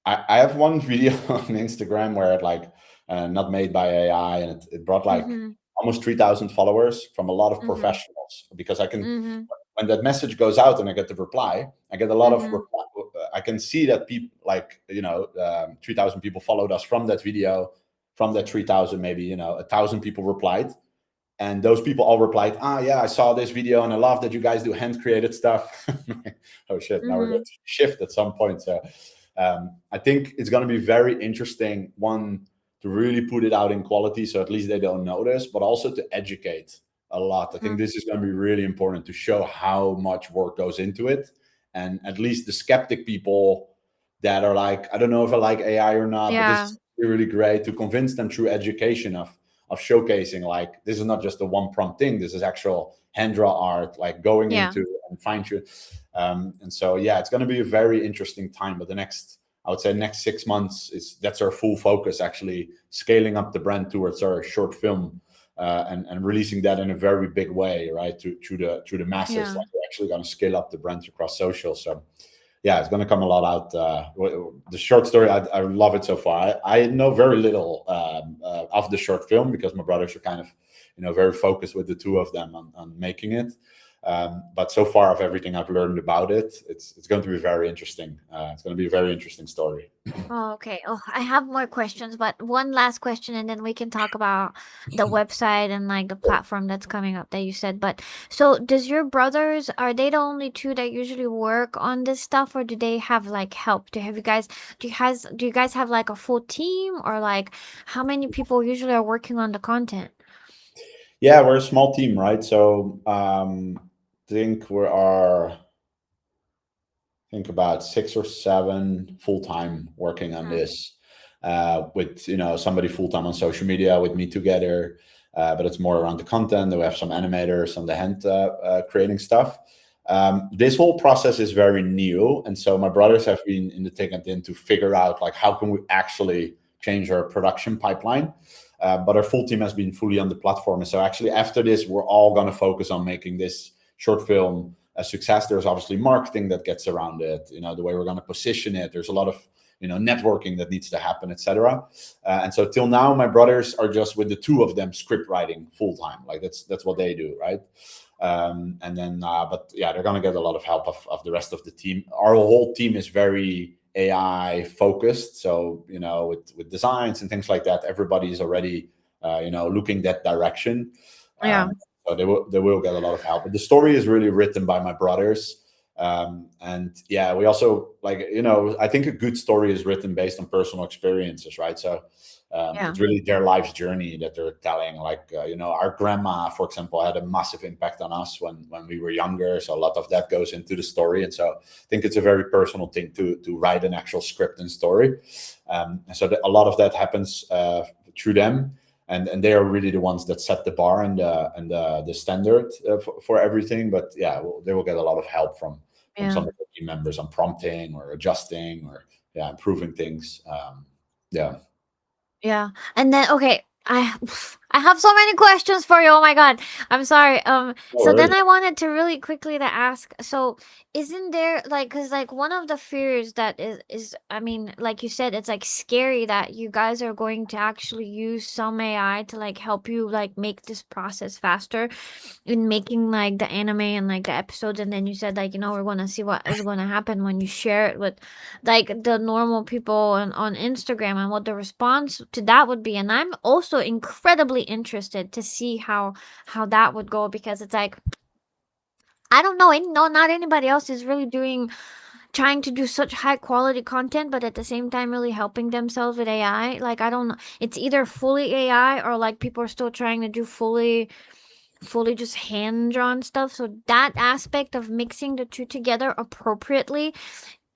I have one video on Instagram where it like not made by AI, and it brought like Mm-hmm. almost 3,000 followers from a lot of Mm-hmm. professionals because I can Mm-hmm. when that message goes out and I get the reply, I get a lot of Mm-hmm. reply. I can see that people like 3,000 people followed us from that video. From that 3,000, maybe 1,000 people replied, and those people all replied, "Ah, yeah, I saw this video and I love that you guys do hand created stuff." Oh shit! Now we're going Mm-hmm. to shift at some point. So I think it's going to be very interesting. One to really put it out in quality, so at least they don't notice, but also to educate a lot. I think Mm-hmm. this is going to be really important to show how much work goes into it, and at least the skeptic people that are like, I don't know if I like AI or not, but this Yeah, is really great to convince them through education of showcasing like this is not just a one prompt thing. This is actual hand draw art, like going yeah, into and fine tune. And so yeah, it's going to be a very interesting time. But the next, I would say, next 6 months is that's our full focus. Actually, scaling up the brand towards our short film. And releasing that in a very big way, right? Through the masses, yeah. like we're actually going to scale up the brand across social. So yeah, it's going to come a lot out. The short story, I love it so far. I know very little of the short film because my brothers are kind of, very focused with the two of them on making it. But so far, of everything I've learned about it, it's going to be very interesting. It's going to be a very interesting story. Oh, okay. Oh, I have more questions, but one last question and then we can talk about the website and like the platform that's coming up that you said. But so does your brothers, are they the only two that usually work on this stuff or do they have like help? Do you guys have like a full team or like how many people usually are working on the content? Yeah, we're a small team, right? So think we are think about 6 or 7 full time working on Mhm. this, with somebody full time on social media with me together. But it's more around the content. Then we have some animators on the hand creating stuff. This whole process is very new, and so my brothers have been in the thick and thin to figure out like how can we actually change our production pipeline. But our full team has been fully on the platform, and so actually after this, we're all going to focus on making this short film a success. There's obviously marketing that gets around it, the way we're going to position it. There's a lot of networking that needs to happen, etc. And so till now, my brothers are just with the two of them script writing full time. Like that's what they do, right? And then, but yeah, they're going to get a lot of help of the rest of the team. Our whole team is very AI focused, so with designs and things like that, everybody is already looking that direction. Yeah. So they will get a lot of help. But the story is really written by my brothers. And yeah, we also like, I think a good story is written based on personal experiences, right? So Yeah. it's really their life's journey that they're telling. Like, our grandma, for example, had a massive impact on us when we were younger. So a lot of that goes into the story. And so I think it's a very personal thing to write an actual script and story. And so a lot of that happens through them, and they are really the ones that set the bar and the standard for everything. But yeah, they will get a lot of help from Yeah. some of the team members on prompting or adjusting or yeah, improving things. Yeah. Yeah. And then okay, I have so many questions for you. Oh my god. I'm sorry. No So then worries. I wanted to really quickly to ask, so isn't there like, cuz like one of the fears that is I mean, like you said, it's like scary that you guys are going to actually use some AI to like help you like make this process faster in making like the anime and like the episodes, and then you said like, we're going to see what is going to happen when you share it with like the normal people on Instagram and what the response to that would be. And I'm also incredibly interested to see how that would go, because it's like I don't know, no, not anybody else is really doing trying to do such high quality content, but at the same time really helping themselves with AI. Like I don't know, it's either fully AI or like people are still trying to do fully just hand drawn stuff. So that aspect of mixing the two together appropriately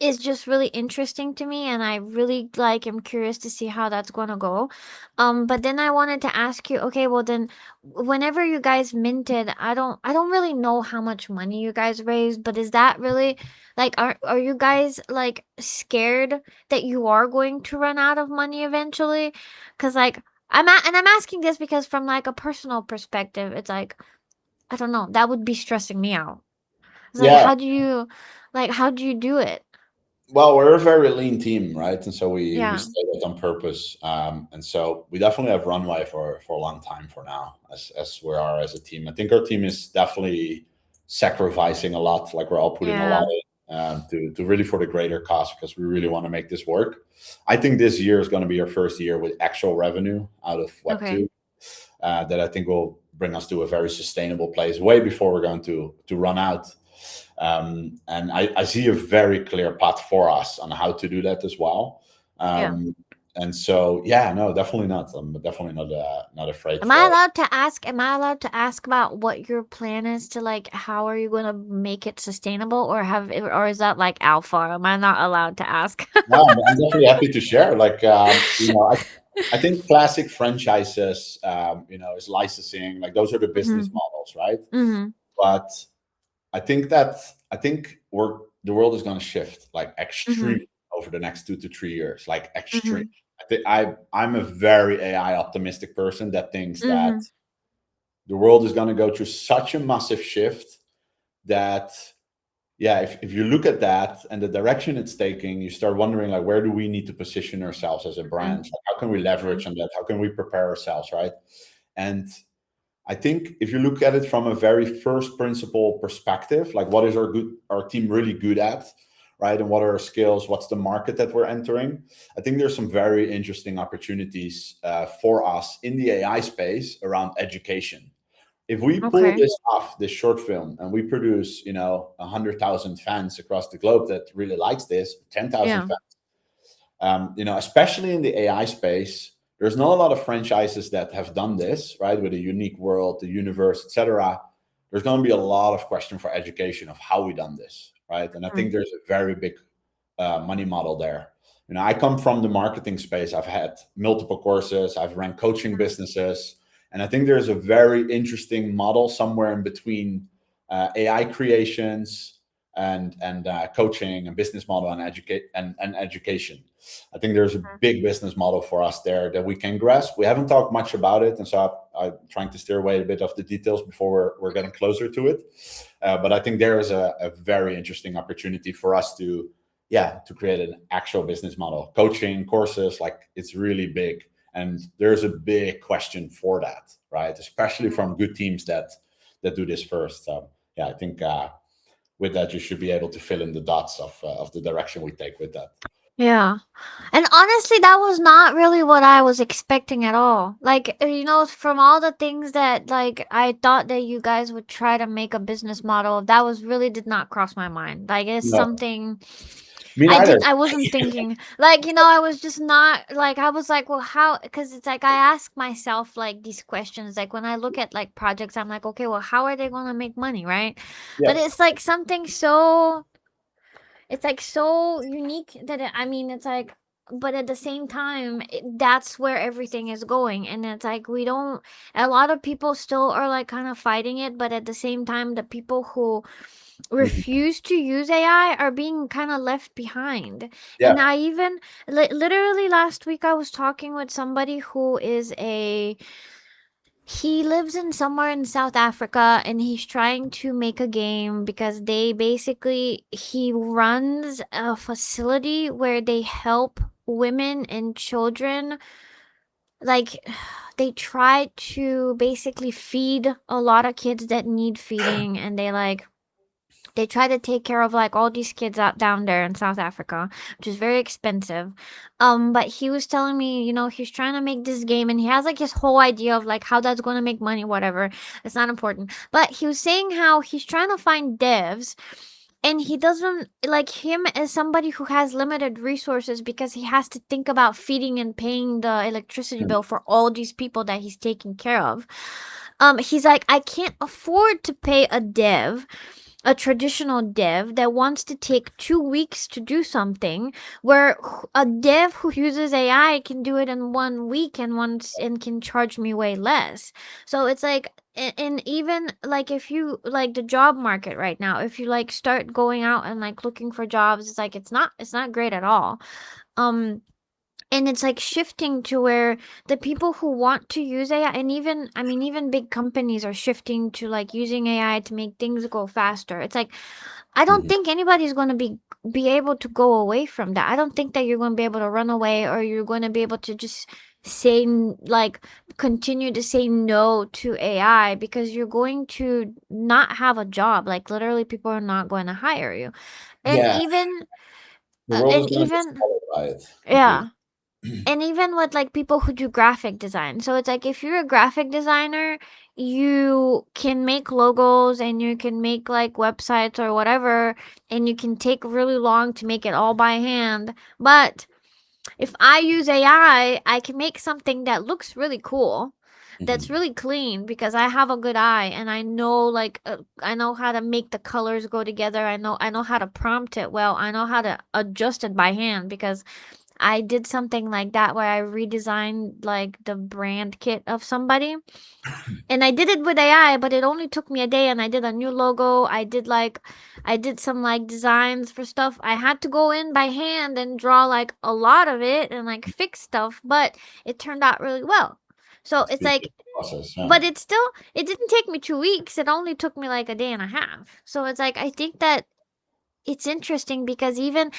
is just really interesting to me, and I really like am curious to see how that's going to go. But then I wanted to ask you, okay, well then whenever you guys minted, I don't really know how much money you guys raised, but is that really like, are you guys like scared that you are going to run out of money eventually? Cuz like I'm asking this because from like a personal perspective, it's like I don't know, that would be stressing me out. It's like Yeah. how do you do it? Well, we're a very lean team, right? And so we Yeah. stay that on purpose. And so we definitely have runway for a long time for now, as we are as a team. I think our team is definitely sacrificing a lot. Like we're all putting a lot Yeah. in to really for the greater cause, because we really want to make this work. I think this year is going to be our first year with actual revenue out of Web Okay. two. That I think will bring us to a very sustainable place way before we're going to run out. And I see a very clear path for us on how to do that as well. Yeah. And so, yeah, no, definitely not. I'm definitely not afraid Am I for. allowed to ask? Am I allowed to ask about what your plan is to like? How are you going to make it sustainable, or is that like alpha? Am I not allowed to ask? No, I'm definitely happy to share. Like, I think classic franchises, is licensing. Like those are the business Mhm. models, right? Mhm. But I think that I think the world is going to shift like Mhm. extreme over the next 2 to 3 years, like extreme. Mhm. I'm a very AI optimistic person that thinks that Mhm. the world is going to go through such a massive shift that, yeah, if you look at that and the direction it's taking, you start wondering like, where do we need to position ourselves as a brand? Mhm. Like, how can we leverage on that? How can we prepare ourselves, right? And I think if you look at it from a very first principle perspective, like what is our team really good at, right? And what are our skills? What's the market that we're entering? I think there's some very interesting opportunities for us in the AI space around education. If we pull Okay. this off, this short film, and we produce, 100,000 fans across the globe that really likes this, 10,000 Yeah. fans, especially in the AI space, there's not a lot of franchises that have done this, right? With a unique world, the universe, etc. There's going to be a lot of question for education of how we done this, right? And I think Mhm. there's a very big money model there. I come from the marketing space. I've had multiple courses. I've run coaching businesses, and I think there's a very interesting model somewhere in between AI creations and coaching and business model and education. I think there's a big business model for us there that we can grasp. We haven't talked much about it, and so I'm trying to steer away a bit of the details before we're getting closer to it. But I think there is a very interesting opportunity for us to create an actual business model. Coaching courses, like it's really big, and there's a big question for that, right? Especially from good teams that do this first. So yeah, I think with that you should be able to fill in the dots of the direction we take with that. Yeah. And honestly, that was not really what I was expecting at all. Like, from all the things that like I thought that you guys would try to make a business model, that was really did not cross my mind. Like it's No, something me neither. I wasn't thinking. Like, I was just not like I was like, well, how, cuz it's like I ask myself like these questions like when I look at like projects, I'm like, okay, well, how are they going to make money, right? But Yeah. it's like something so it's like so unique that I mean, it's like, but at the same time, that's where everything is going, and it's like we don't. A lot of people still are like kind of fighting it, but at the same time, the people who Mhm. refuse to use AI are being kind of left behind. And Yeah. I even literally last week I was talking with somebody who is a He lives in somewhere in South Africa and he's trying to make a game because they basically he runs a facility where they help women and children, like they try to basically feed a lot of kids that need feeding, and they try to take care of like all these kids out down there in South Africa, which is very expensive. But he was telling me, he's trying to make this game and he has like his whole idea of like how that's going to make money, whatever. It's not important. But he was saying how he's trying to find devs, and he doesn't like him as somebody who has limited resources because he has to think about feeding and paying the electricity Mhm. bill for all these people that he's taking care of. He's like, I can't afford to pay a traditional dev that wants to take 2 weeks to do something, where a dev who uses AI can do it in 1 week and can charge me way less. So it's like, and even like if you like the job market right now, if you like start going out and like looking for jobs, it's like it's not great at all. Um and it's like shifting to where the people who want to use AI, and even I mean even big companies are shifting to like using AI to make things go faster. It's like I don't Mhm. think anybody's going to be able to go away from that. I don't think that you're going to be able to run away, or you're going to be able to just like continue to say no to AI, because you're going to not have a job. Like literally people are not going to hire you. And Yeah, even the world is and going to get even swallowed by it completely. yeah, and even with like people who do graphic design. So it's like if you're a graphic designer, you can make logos and you can make like websites or whatever, and you can take really long to make it all by hand. But if I use AI, I can make something that looks really cool. That's Mhm. really clean because I have a good eye and I know I know how to make the colors go together. I know how to prompt it well. I know how to adjust it by hand because I did something like that where I redesigned like the brand kit of somebody. And I did it with AI, but it only took me a day, and I did a new logo. I did some like designs for stuff. I had to go in by hand and draw like a lot of it and like fix stuff, but it turned out really well. So it's Speed like, the process. Yeah. but it didn't take me 2 weeks. It only took me like a day and a half. So it's like I think that it's interesting because even,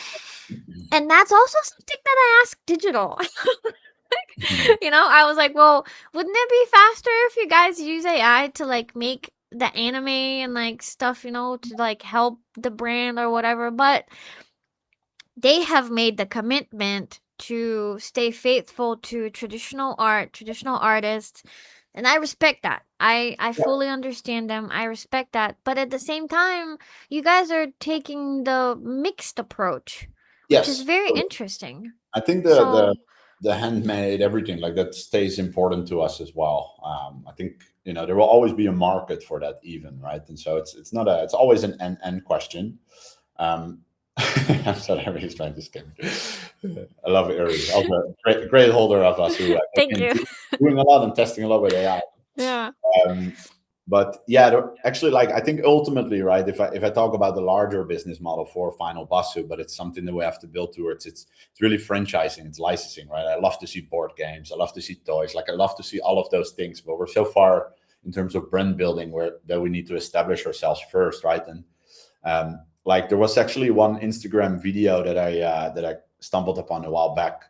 and that's also something that I asked digital. Mhm. I was like, well, wouldn't it be faster if you guys use AI to like make the anime and like stuff, to like help the brand or whatever? But they have made the commitment to stay faithful to traditional art, traditional artists, and I respect that. I Yeah. fully understand them. I respect that. But at the same time, you guys are taking the mixed approach, which is Yes. very interesting. I think So, the handmade everything like that stays important to us as well. I think there will always be a market for that, even right, and so it's not a it's always an end question. I'm sorry, everybody's trying to scam me. I love Uri, also a great holder of us who thank again you. doing a lot and testing a lot with AI. Yeah. Um, but yeah, actually, like I think ultimately, right? If I talk about the larger business model for Finalbosu, but it's something that we have to build towards. It's really franchising, it's licensing, right? I love to see board games, I love to see toys, like I love to see all of those things. But we're so far in terms of brand building where that we need to establish ourselves first, right? And like there was actually one Instagram video that I stumbled upon a while back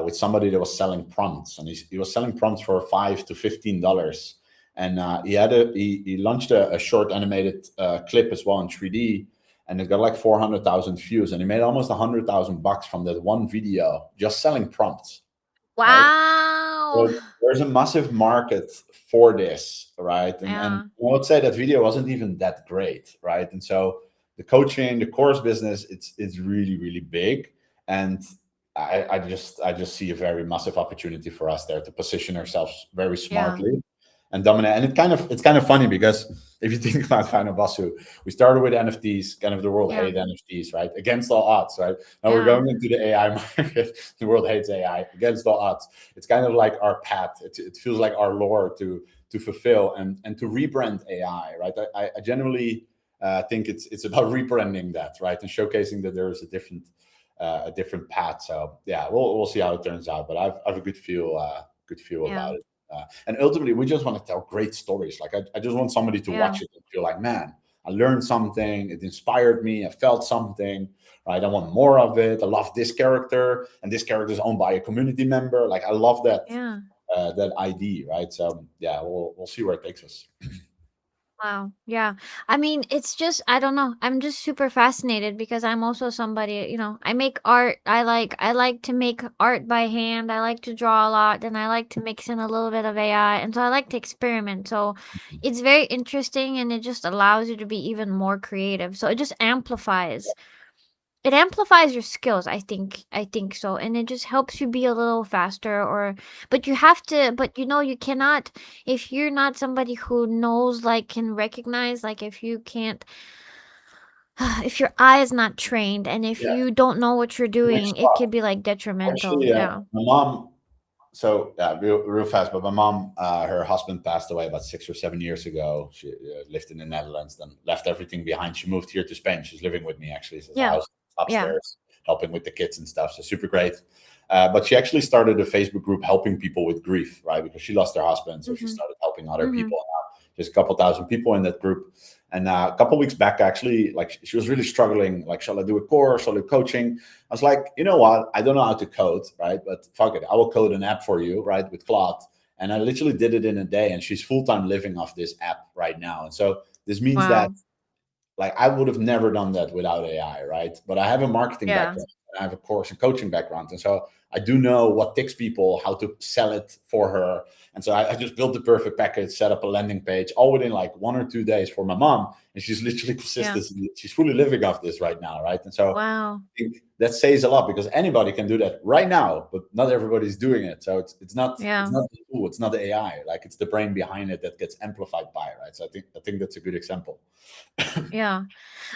with somebody that was selling prompts, and he was selling prompts for $5 to $15, and he launched a short animated clip as well in 3D, and it got like 400,000 views, and he made almost 100,000 bucks from that one video just selling prompts, right? Wow. So there's a massive market for this, right? And Yeah. I would say that video wasn't even that great, right? And so the coaching, the course business, it's really really big, and I just see a very massive opportunity for us there to position ourselves very Yeah. smartly and dominate. And it's kind of funny because if you think about Final Basu, we started with NFTs, kind of the world Yeah. hated NFTs, right? Against all odds, right? Now we're Yeah. going into the AI market. The world hates AI against all odds. It's kind of like our path. It feels like our lore to fulfill and to rebrand AI, right? I genuinely think it's about rebranding that, right, and showcasing that there is a different path. So yeah, we'll see how it turns out, but I've a good feel Yeah. about it. And ultimately, we just want to tell great stories. Like I just want somebody to Yeah. watch it and feel like, man, I learned something. It inspired me. I felt something. Right? I want more of it. I love this character, and this character is owned by a community member. Like I love Yeah. that ID. Right? So yeah, we'll see where it takes us. Wow. Yeah. I mean, it's just I don't know. I'm just super fascinated because I'm also somebody, I make art. I like to make art by hand. I like to draw a lot and I like to mix in a little bit of AI. And so I like to experiment. So it's very interesting and it just allows you to be even more creative. So it amplifies your skills, I think so, and it just helps you be a little faster. Or but you have to, but you cannot, if you're not somebody who knows, like, can recognize, like, if you can't, if your eye is not trained and if Yeah, you don't know what you're next doing, it one. could be like detrimental. Actually, Yeah. my mom. So yeah, real fast. But my mom, her husband passed away about 6 or 7 years ago. She lived in the Netherlands, then left everything behind. She moved here to Spain. She's living with me actually. She has a Yeah. house Yeah. upstairs, helping with the kids and stuff. So super great. But she actually started a Facebook group helping people with grief, right? Because she lost her husband, so she Mhm. started helping other Mhm. people. Now, just a couple thousand people in that group. And a couple weeks back, actually, like she was really struggling. Like, shall I do a course? Shall I do coaching? I was like, you know what? I don't know how to code, right? But fuck it, I will code an app for you, right? With Claude. And I literally did it in a day. And she's full time living off this app right now. And so this means that, Wow. like, I would have never done that without AI, right? But I have a marketing Yeah. background, I have a course and coaching background, and so I do know what ticks people, how to sell it for her. And so I just built the perfect package, set up a landing page, all within like 1 or 2 days for my mom, and she's literally Yeah. consistent. She's fully living off this right now, right? And so Wow. I think that says a lot because anybody can do that right now, but not everybody's doing it. So it's Yeah. not the tool, it's not the AI, like it's the brain behind it that gets amplified by it, right? So I think that's a good example. Yeah.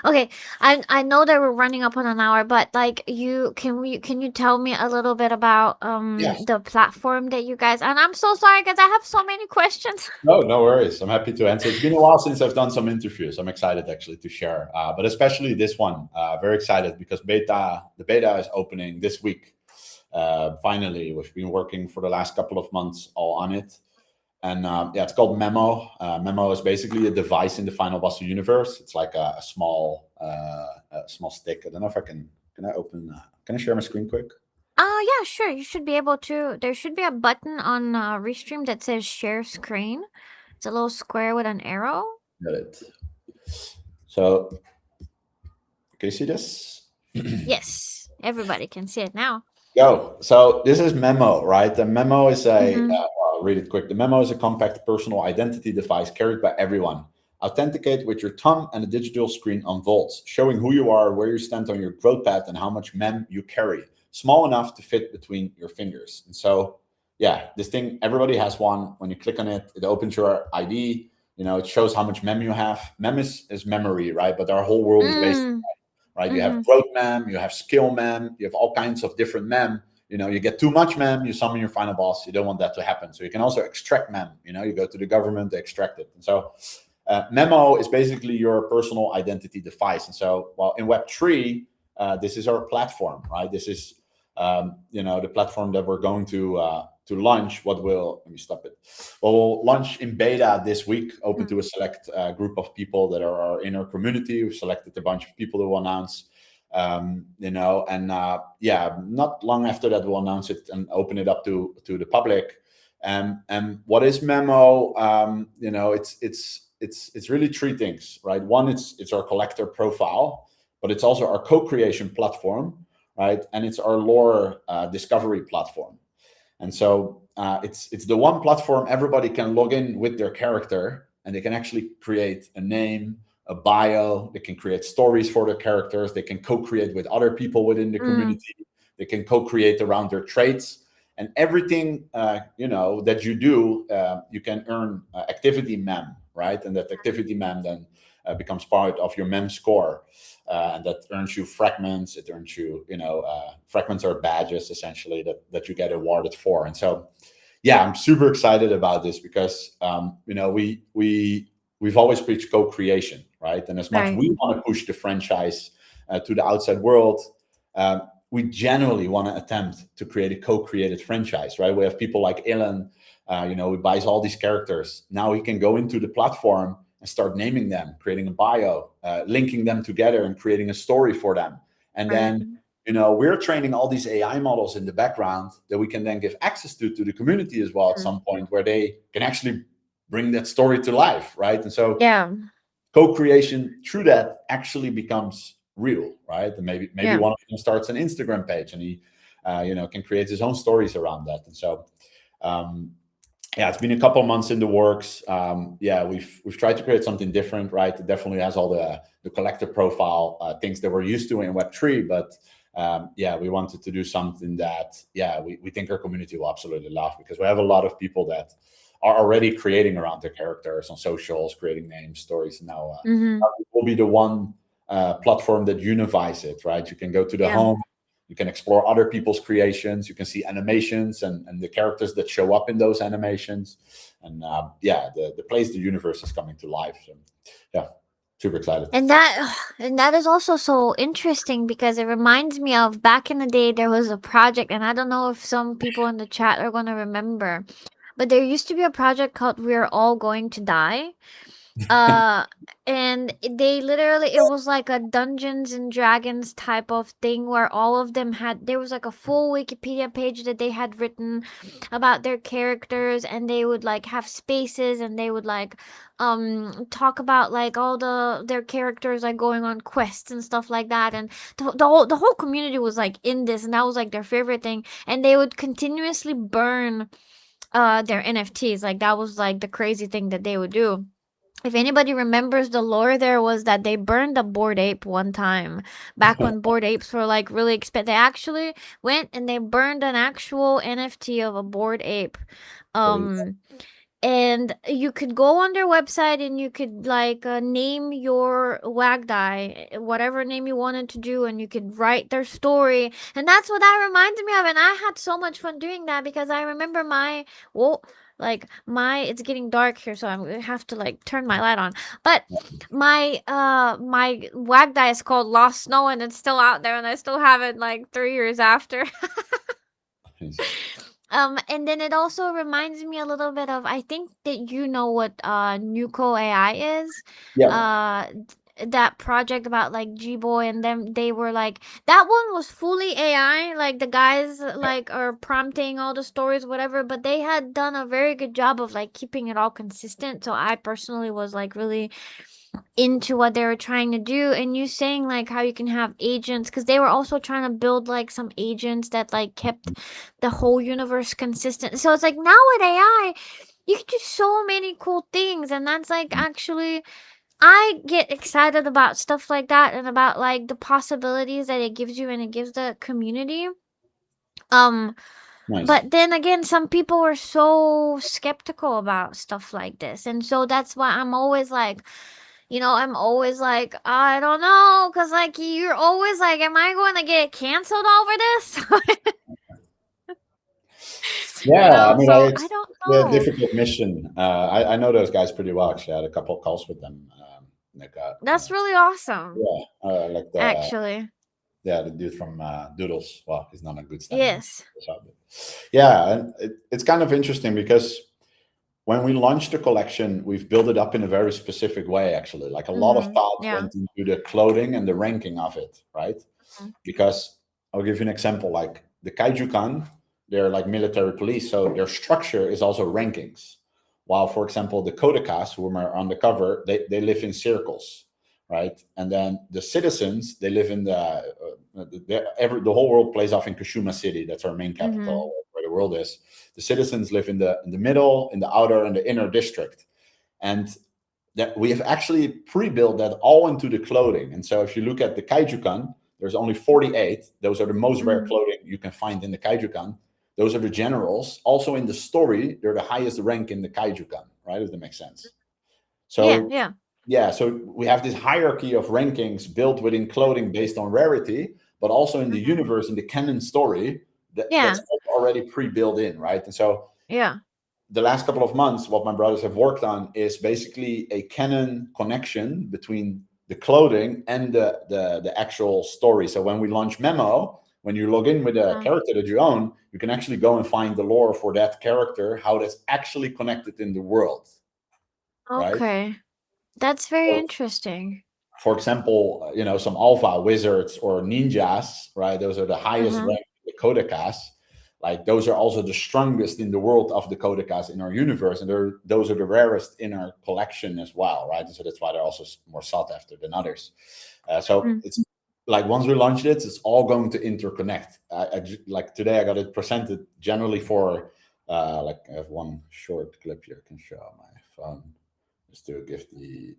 Okay, I know that we're running up on an hour, but like can you tell me a little bit about Yeah. the platform that you guys, and I'm so sorry because I have so many questions. No, no worries. I'm happy to answer. It's been a while since I've done some interviews. I'm excited actually to share, but especially this one. Very excited because the beta is opening this week. Finally, we've been working for the last couple of months all on it, and yeah, it's called Memo. Memo is basically a device in the Finalbosu universe. It's like a small stick. I don't know if I can. Can I open? Can I share my screen quick? Yeah, sure. You should be able to. There should be a button on Restream that says share screen. It's a little square with an arrow. Got it. So, can you see this? Yes, everybody can see it now. Go. So this is Memo, right? The Memo is Mhm. well, I'll read it quick. The Memo is a compact personal identity device carried by everyone. Authenticate with your thumb and a digital screen unfolds, showing who you are, where you stand on your growth path, and how much mem you carry. Small enough to fit between your fingers. And so, yeah, this thing, everybody has one. When you click on it, it opens your ID. It shows how much mem you have. Mem is memory, right? But our whole world is based, Mm. right? You have Mhm. growth mem, you have skill mem, you have all kinds of different mem. You get too much mem, you summon your final boss. You don't want that to happen. So you can also extract mem. You go to the government, they extract it. And so Memo is basically your personal identity device. And so, well, in Web3, this is our platform, right? This is, the platform that we're going to launch. Let me stop it. We'll launch in beta this week, open to a select group of people that are in our community. We've selected a bunch of people that will announce, and yeah, not long after that, we'll announce it and open it up to the public. And what is Memo? It's really three things, right? One, it's our collector profile, but it's also our co-creation platform, right? And it's our lore discovery platform. And so it's the one platform everybody can log in with their character, and they can actually create a name, a bio. They can create stories for their characters. They can co-create with other people within the Mm. community. They can co-create around their traits, and everything that you do, you can earn activity mem, right? And that activity mem then becomes part of your mem score, and that earns you fragments. It earns you, fragments are badges essentially that you get awarded for. And so, yeah, I'm super excited about this because we've always preached co-creation, right? And as much Right. we want to push the franchise to the outside world, we genuinely want to attempt to create a co-created franchise, right? We have people like Ellen, He buys all these characters. Now he can go into the platform and start naming them, creating a bio, linking them together, and creating a story for them. And Right. then, we're training all these AI models in the background that we can then give access to the community as well at some point, where they can actually bring that story to life, right? And so Yeah. co-creation through that actually becomes real, right? And maybe Yeah. one of them starts an Instagram page, and he can create his own stories around that. And so it's been a couple of months in the works. We've tried to create something different, right? It definitely has all the collector profile things that we're used to in Web3, but we wanted to do something that we think our community will absolutely love, because we have a lot of people that are already creating around their characters on socials, creating names, stories. And now it will be the one platform that unifies it, right? You can go to the home, you can explore other people's creations, you can see animations and the characters that show up in those animations. And the place, the universe is coming to life. So, super excited. And that is also so interesting, because it reminds me of back in the day there was a project, and I don't know if some people in the chat are going to remember, but there used to be a project called We're All Going to Die. Uh and they literally, it was like a Dungeons and Dragons type of thing, where all of them had, there was like a full Wikipedia page that they had written about their characters, and they would like have spaces, and they would like talk about like all their characters like going on quests and stuff like that. And the whole community was like in this, and that was like their favorite thing. And they would continuously burn their NFTs. Like that was like the crazy thing that they would do. If anybody remembers, the lore there was that they burned a bored ape one time, back when bored apes were like really expensive. They actually went and they burned an actual NFT of a bored ape. Um and you could go on their website, and you could like name your wagdai whatever name you wanted to do, and you could write their story. And that's what that reminded me of, and I had so much fun doing that, because I remember it's getting dark here, so I'm gonna have to like turn my light on. But my wagdai is called Lost Snow, and it's still out there, and I still have it like 3 years after. And then it also reminds me a little bit of, I think that you know what Nuko AI is. Yeah. That project about like G-Boy and them, they were like, that one was fully AI. Like the guys like are prompting all the stories, whatever, but they had done a very good job of like keeping it all consistent. So I personally was like really into what they were trying to do. And you saying like how you can have agents, because they were also trying to build like some agents that like kept the whole universe consistent. So it's like now with AI you can do so many cool things, and that's like actually, I get excited about stuff like that, and about like the possibilities that it gives you and it gives the community. Nice. But then again, some people are so skeptical about stuff like this, and so that's why I'm always like, I'm always like, I don't know, because like you're always like, am I going to get canceled over this? Yeah, I mean, So I it's don't a know. difficult mission. I know those guys pretty well. Actually, I had a couple of calls with them. Like, That's really awesome, like actually. the dude from Doodles. Well, he's not a good standing. Yes. Yeah, and it's kind of interesting, because when we launched the collection, we've built it up in a very specific way, actually. Like a lot of thought Yeah. went into the clothing and the ranking of it, right? Because I'll give you an example, like the Kaijukan, they're like military police, so their structure is also rankings. While, for example, the Kodakas, who are on the cover, they live in circles, right? And then the citizens, they live in the whole world plays off in Kashuma City. That's our main capital, where the world is. The citizens live in the middle, in the outer, and the inner district, and that we have actually pre-built that all into the clothing. And so if you look at the Kaijukan, there's only 48. Those are the most rare clothing you can find in the Kaijukan. Those are the generals. Also in the story, they're the highest rank in the Kaijukan, right? If that makes sense. So so we have this hierarchy of rankings built within clothing based on rarity, but also in the universe, in the canon story, that's already pre-built in, right? And so the last couple of months, what my brothers have worked on is basically a canon connection between the clothing and the actual story. So when we launch Memo, when you log in with a Uh, character that you own, you can actually go and find the lore for that character, how that's actually connected in the world, right? okay. That's very So, interesting. for example, some alpha wizards or ninjas, right? Those are the highest Uh-huh. rank in the kodakas. Like those are also the strongest in the world of the kodakas in our universe, and those are the rarest in our collection as well, right? And so that's why they're also more sought after than others. So Mm. it's like once we launch it, it's all going to interconnect. Like today, I got it presented generally for like I have one short clip here I can show on my phone just to give the.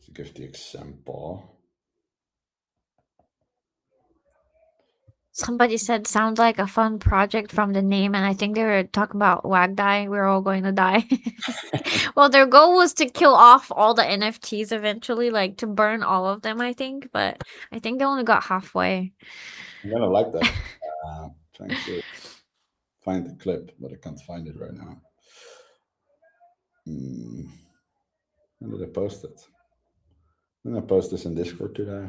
To give the example. Somebody said sounds like a fun project from the name, and I think they were talking about Wagdai. We're all going to die. Well, their goal was to kill off all the NFTs eventually, like to burn all of them, I think, but I think they only got halfway. I'm gonna like that. Trying to find the clip, but I can't find it right now. Hmm. When did I post it? I'm gonna post this in Discord today.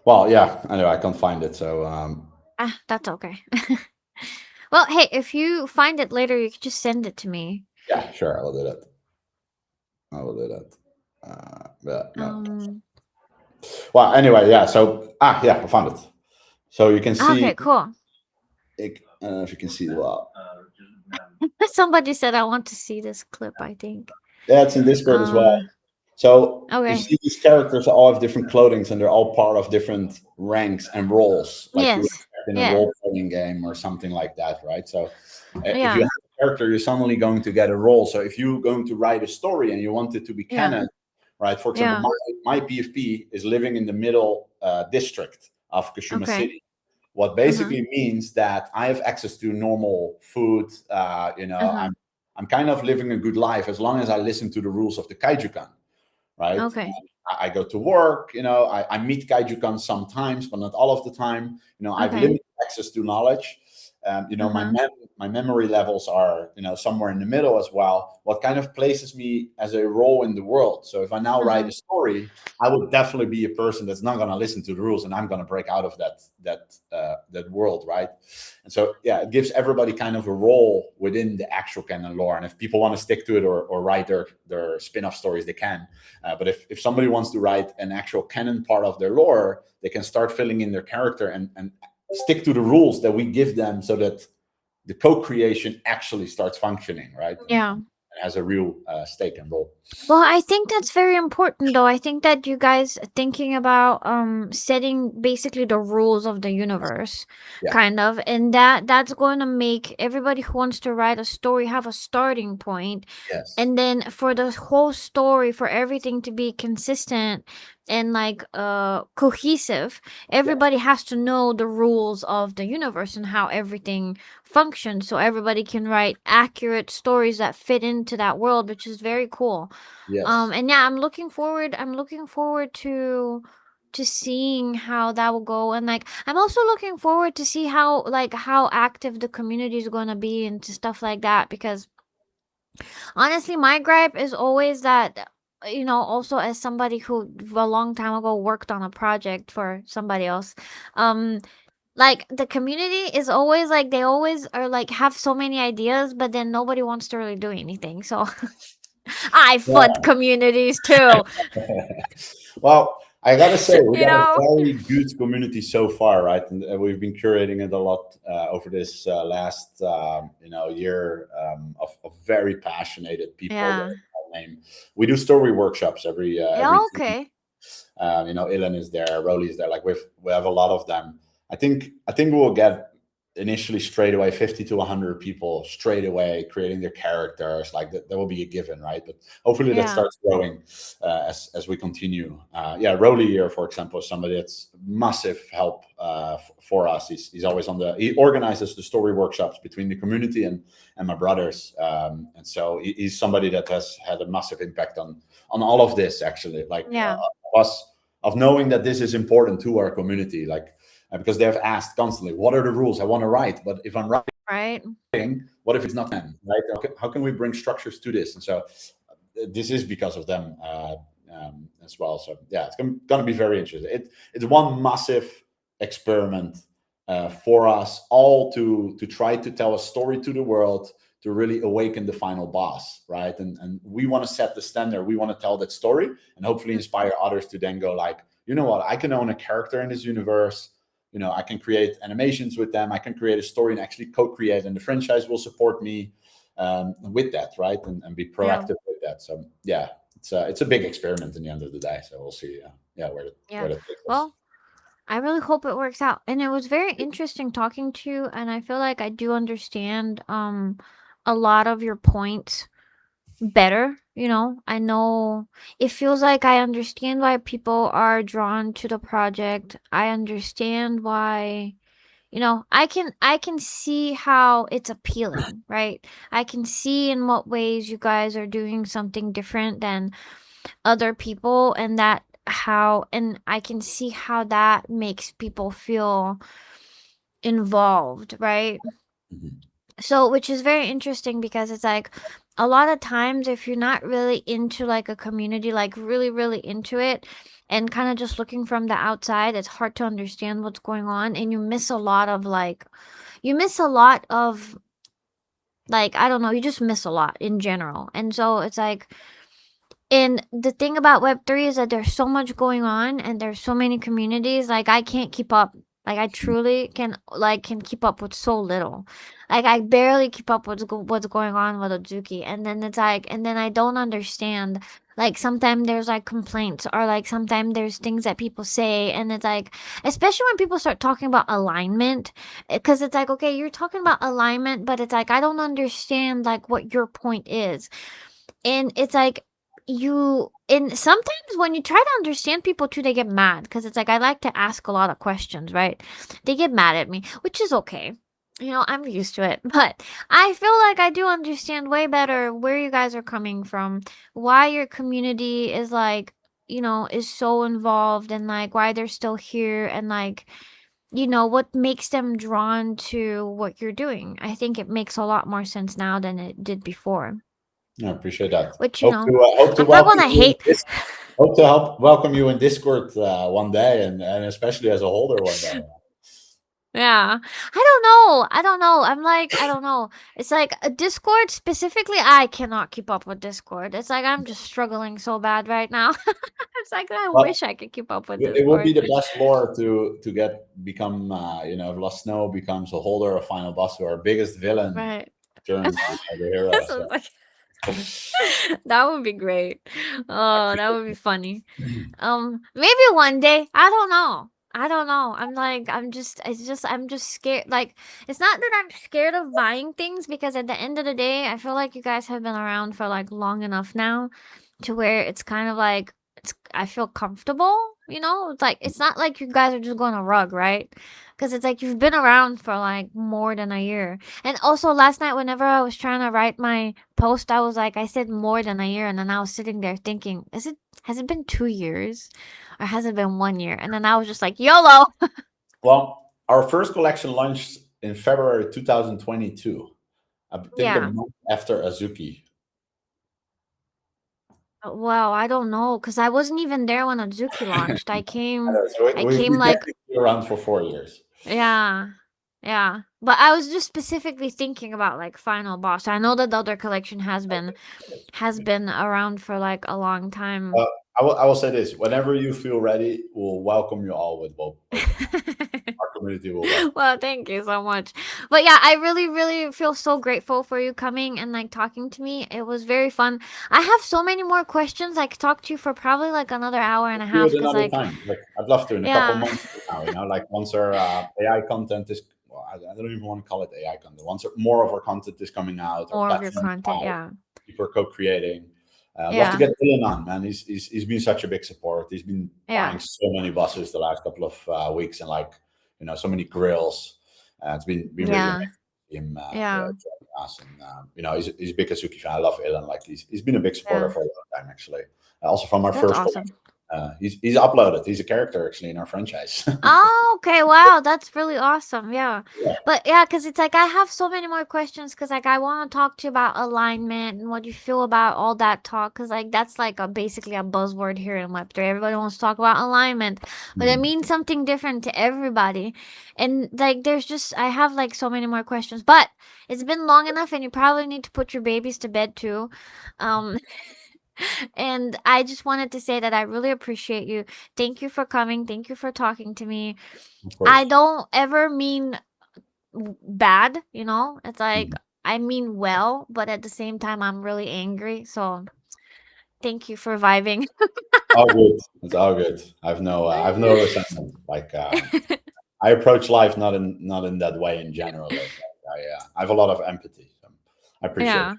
Well, yeah. Anyway, I can't find it, so Ah, that's okay. Well, hey, if you find it later, you can just send it to me. yeah, sure, I will do that. I will do that. But no. Um, Well, anyway, yeah. So yeah, I found it. So you can see. okay, cool. I don't know if you can see well. Somebody said I want to see this clip, I think. Yeah, it's in Discord as well. Uh, So you okay. see, these characters all have different clothings, and they're all part of different ranks and roles, like you would Yes. expect in a Yeah. role-playing game or something like that, right? So if you Yeah. have a character, you're suddenly going to get a role. So if you're going to write a story and you want it to be Yeah. canon, right? For example, Yeah. my PFP is living in the middle district of Kashima Okay. City. What Uh-huh. basically means that I have access to normal food. Uh-huh. I'm kind of living a good life as long as I listen to the rules of the Kaijukan, right? Okay. I go to work, I meet Kaijukan sometimes, but not all of the time. I've Okay. limited access to knowledge. My Uh-huh. my memory levels are, somewhere in the middle as well. What kind of places me as a role in the world. So if I now write Uh-huh. a story, I would definitely be a person that's not going to listen to the rules, and I'm going to break out of that world, right? And so, yeah, it gives everybody kind of a role within the actual canon lore. And if people want to stick to it or write their spin-off stories, they can. But if somebody wants to write an actual canon part of their lore, they can start filling in their character and stick to the rules that we give them, so that the co-creation actually starts functioning, right? And Yeah. has a real stake and role. Well, I think that's very important though. I think that you guys thinking about setting basically the rules of the universe Yeah. kind of, and that's going to make everybody who wants to write a story have a starting point. Yes. And then for the whole story, for everything to be consistent and like cohesive, Yeah. everybody has to know the rules of the universe and how everything functions, so everybody can write accurate stories that fit into that world, which is very cool. Yes. And yeah, I'm looking forward to seeing how that will go. And like I'm also looking forward to see how active the community is going to be into stuff like that, because honestly my gripe is always that, also as somebody who a long time ago worked on a project for somebody else, um like the community is always like they always are like have so many ideas, but then nobody wants to really do anything. So I Yeah. flood communities too. Well, I gotta say, we You got a know? very good community so far, right? And we've been curating it a lot over this last, year of very passionate people. That Yeah. I name. We do story workshops every Yeah, 2 weeks. okay. Ilan is there, Roli is there. Like we have a lot of them. I think we'll get initially straight away 50 to 100 people straight away creating their characters. Like that will be a given, right? But hopefully that Yeah. starts growing as we continue. Yeah, Roli here, for example, is somebody that's massive help for us. He's always he organizes the story workshops between the community and my brothers, and so he's somebody that has had a massive impact on all of this, actually. Like Yeah. us, of knowing that this is important to our community. Like because they have asked constantly, what are the rules? I want to write, but if I'm Right. writing, what if it's not them, right? How can we bring structures to this? And so this is because of them as well. So yeah, it's going to be very interesting. It's one massive experiment for us all to try to tell a story to the world, to really awaken the final boss, right? And we want to set the standard. We want to tell that story and hopefully inspire others to then go like, you know what, I can own a character in this universe. You know, I can create animations with them. I can create a story and actually co-create, and the franchise will support me with that, right? And be Yeah. proactive with that. So yeah, it's a big experiment in the end of the day. So we'll see, Yeah. where that takes us. Well, I really hope it works out. And it was very interesting talking to you, and I feel like I do understand a lot of your points better. I know it feels like I understand why people are drawn to the project. I understand why, I can see how it's appealing, right? I can see in what ways you guys are doing something different than other people, and I can see how that makes people feel involved, right? Mhm. So, which is very interesting because it's like a lot of times if you're not really into like a community, like really, really into it, and kind of just looking from the outside, it's hard to understand what's going on, and you miss a lot of like, I don't know, you just miss a lot in general. And so it's like, and the thing about Web3 is that there's so much going on and there's so many communities, like I can't keep up. Like I truly can keep up with so little. Like I barely keep up with what's going on with Ozuki. And then it's like, and then I don't understand. Like sometimes there's like complaints, or like sometimes there's things that people say, and it's like, especially when people start talking about alignment, because it's like, okay, you're talking about alignment, but it's like I don't understand like what your point is. And it's like, and sometimes when you try to understand people too, they get mad, because it's like I like to ask a lot of questions, right? They get mad at me, which is okay. I'm used to it. But I feel like I do understand way better where you guys are coming from, why your community is like, is so involved, and like why they're still here, and like, what makes them drawn to what you're doing. I think it makes a lot more sense now than it did before. I appreciate that. Which, Hope to I'm not welcome gonna you in hate. this. Hope to help welcome you in Discord one day, and especially as a holder one day. Yeah. I don't know. I'm like, I don't know. It's like a Discord specifically, I cannot keep up with Discord. It's like I'm just struggling so bad right now. It's like I Well, wish I could keep up with it will be Discord. the best lore to become if Lost Snow becomes a holder of Final Boss, our biggest villain Right. turns the hero. So So it's like that would be great. I Oh, that would be appreciate funny. it. Maybe one day. I don't know. I don't know. I'm just scared. Like, it's not that I'm scared of buying things, because at the end of the day, I feel like you guys have been around for like long enough now to where it's kind of like, I feel comfortable, It's like, it's not like you guys are just going to rug, right? Because it's like you've been around for like more than a year. And also last night, whenever I was trying to write my post, I was like, I said more than a year, and then I was sitting there thinking, has it been 2 years, or has it been 1 year? And then I was just like, YOLO. Well, our first collection launched in February 2022. I think a Yeah. month after Azuki. Well, I don't know, because I wasn't even there when Azuki launched. I I came, know, so I we've came like, technically been around for 4 years. yeah, yeah. But I was just specifically thinking about like Final Boss. I know that the other collection has been around for like a long time. Uh, I will say this: whenever you feel ready, we'll welcome you all with both open arms. Our community will welcome. Well, thank you so much. But yeah, I really, really feel so grateful for you coming and like talking to me. It was very fun. I have so many more questions. I could talk to you for probably like another hour and a Do half, it because another like, time. Like I'd love to in a couple yeah, months from now. Like once our AI content is, well, I don't even want to call it AI content. Once more of our content is coming out, our more of your platform is content. out, Yeah, people are co-creating. I'd love to yeah, get Dylan on, man. He's been such a big support. He's been buying yeah, so many buses the last couple of weeks, and like so many grills. It's been really yeah, amazing to see him yeah, joining us, and he's a big Azuki fan. I love Dylan. Like he's been a big supporter yeah. for a long time, actually. Also from our That's first collection. awesome. He's uploaded. He's a character actually in our franchise. Oh, okay. Wow, that's really awesome. Yeah. Yeah. But yeah, because it's like I have so many more questions because like I want to talk to you about alignment and what you feel about all that talk because like that's like a basically a buzzword here in Web3. Everybody wants to talk about alignment, but it Mhm. means something different to everybody. And like there's just I have like so many more questions, but it's been long enough and you probably need to put your babies to bed too. Um and I just wanted to say that I really appreciate you. Thank you for coming. Thank you for talking to me. Of I course. don't ever mean bad, you know? It's like Mhm. I mean well, but at the same time I'm really angry. So thank you for vibing. All good. It's all good. I've no resentment. Like I approach life not in that way in general. I have a lot of empathy. So I appreciate Yeah. it.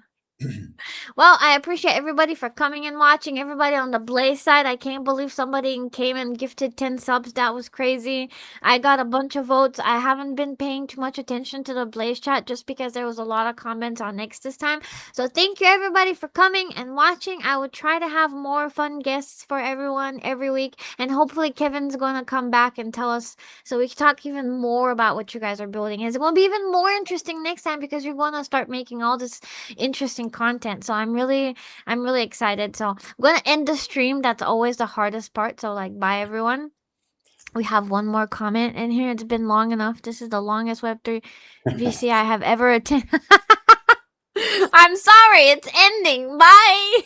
Well, I appreciate everybody for coming and watching. Everybody on the Blaze side, I can't believe somebody came and gifted 10 subs. That was crazy. I got a bunch of votes. I haven't been paying too much attention to the Blaze chat just because there was a lot of comments on X this time. So thank you everybody for coming and watching. I will try to have more fun guests for everyone every week. And hopefully Kevin's going to come back and tell us so we can talk even more about what you guys are building. It's going to be even more interesting next time because you're going to start making all this interesting content. So I'm really excited. So I'm gonna end the stream. That's always the hardest part. So like bye everyone. We have one more comment in here. It's been long enough. This is the longest Web3 VC I have ever attended. I'm sorry, it's ending. Bye.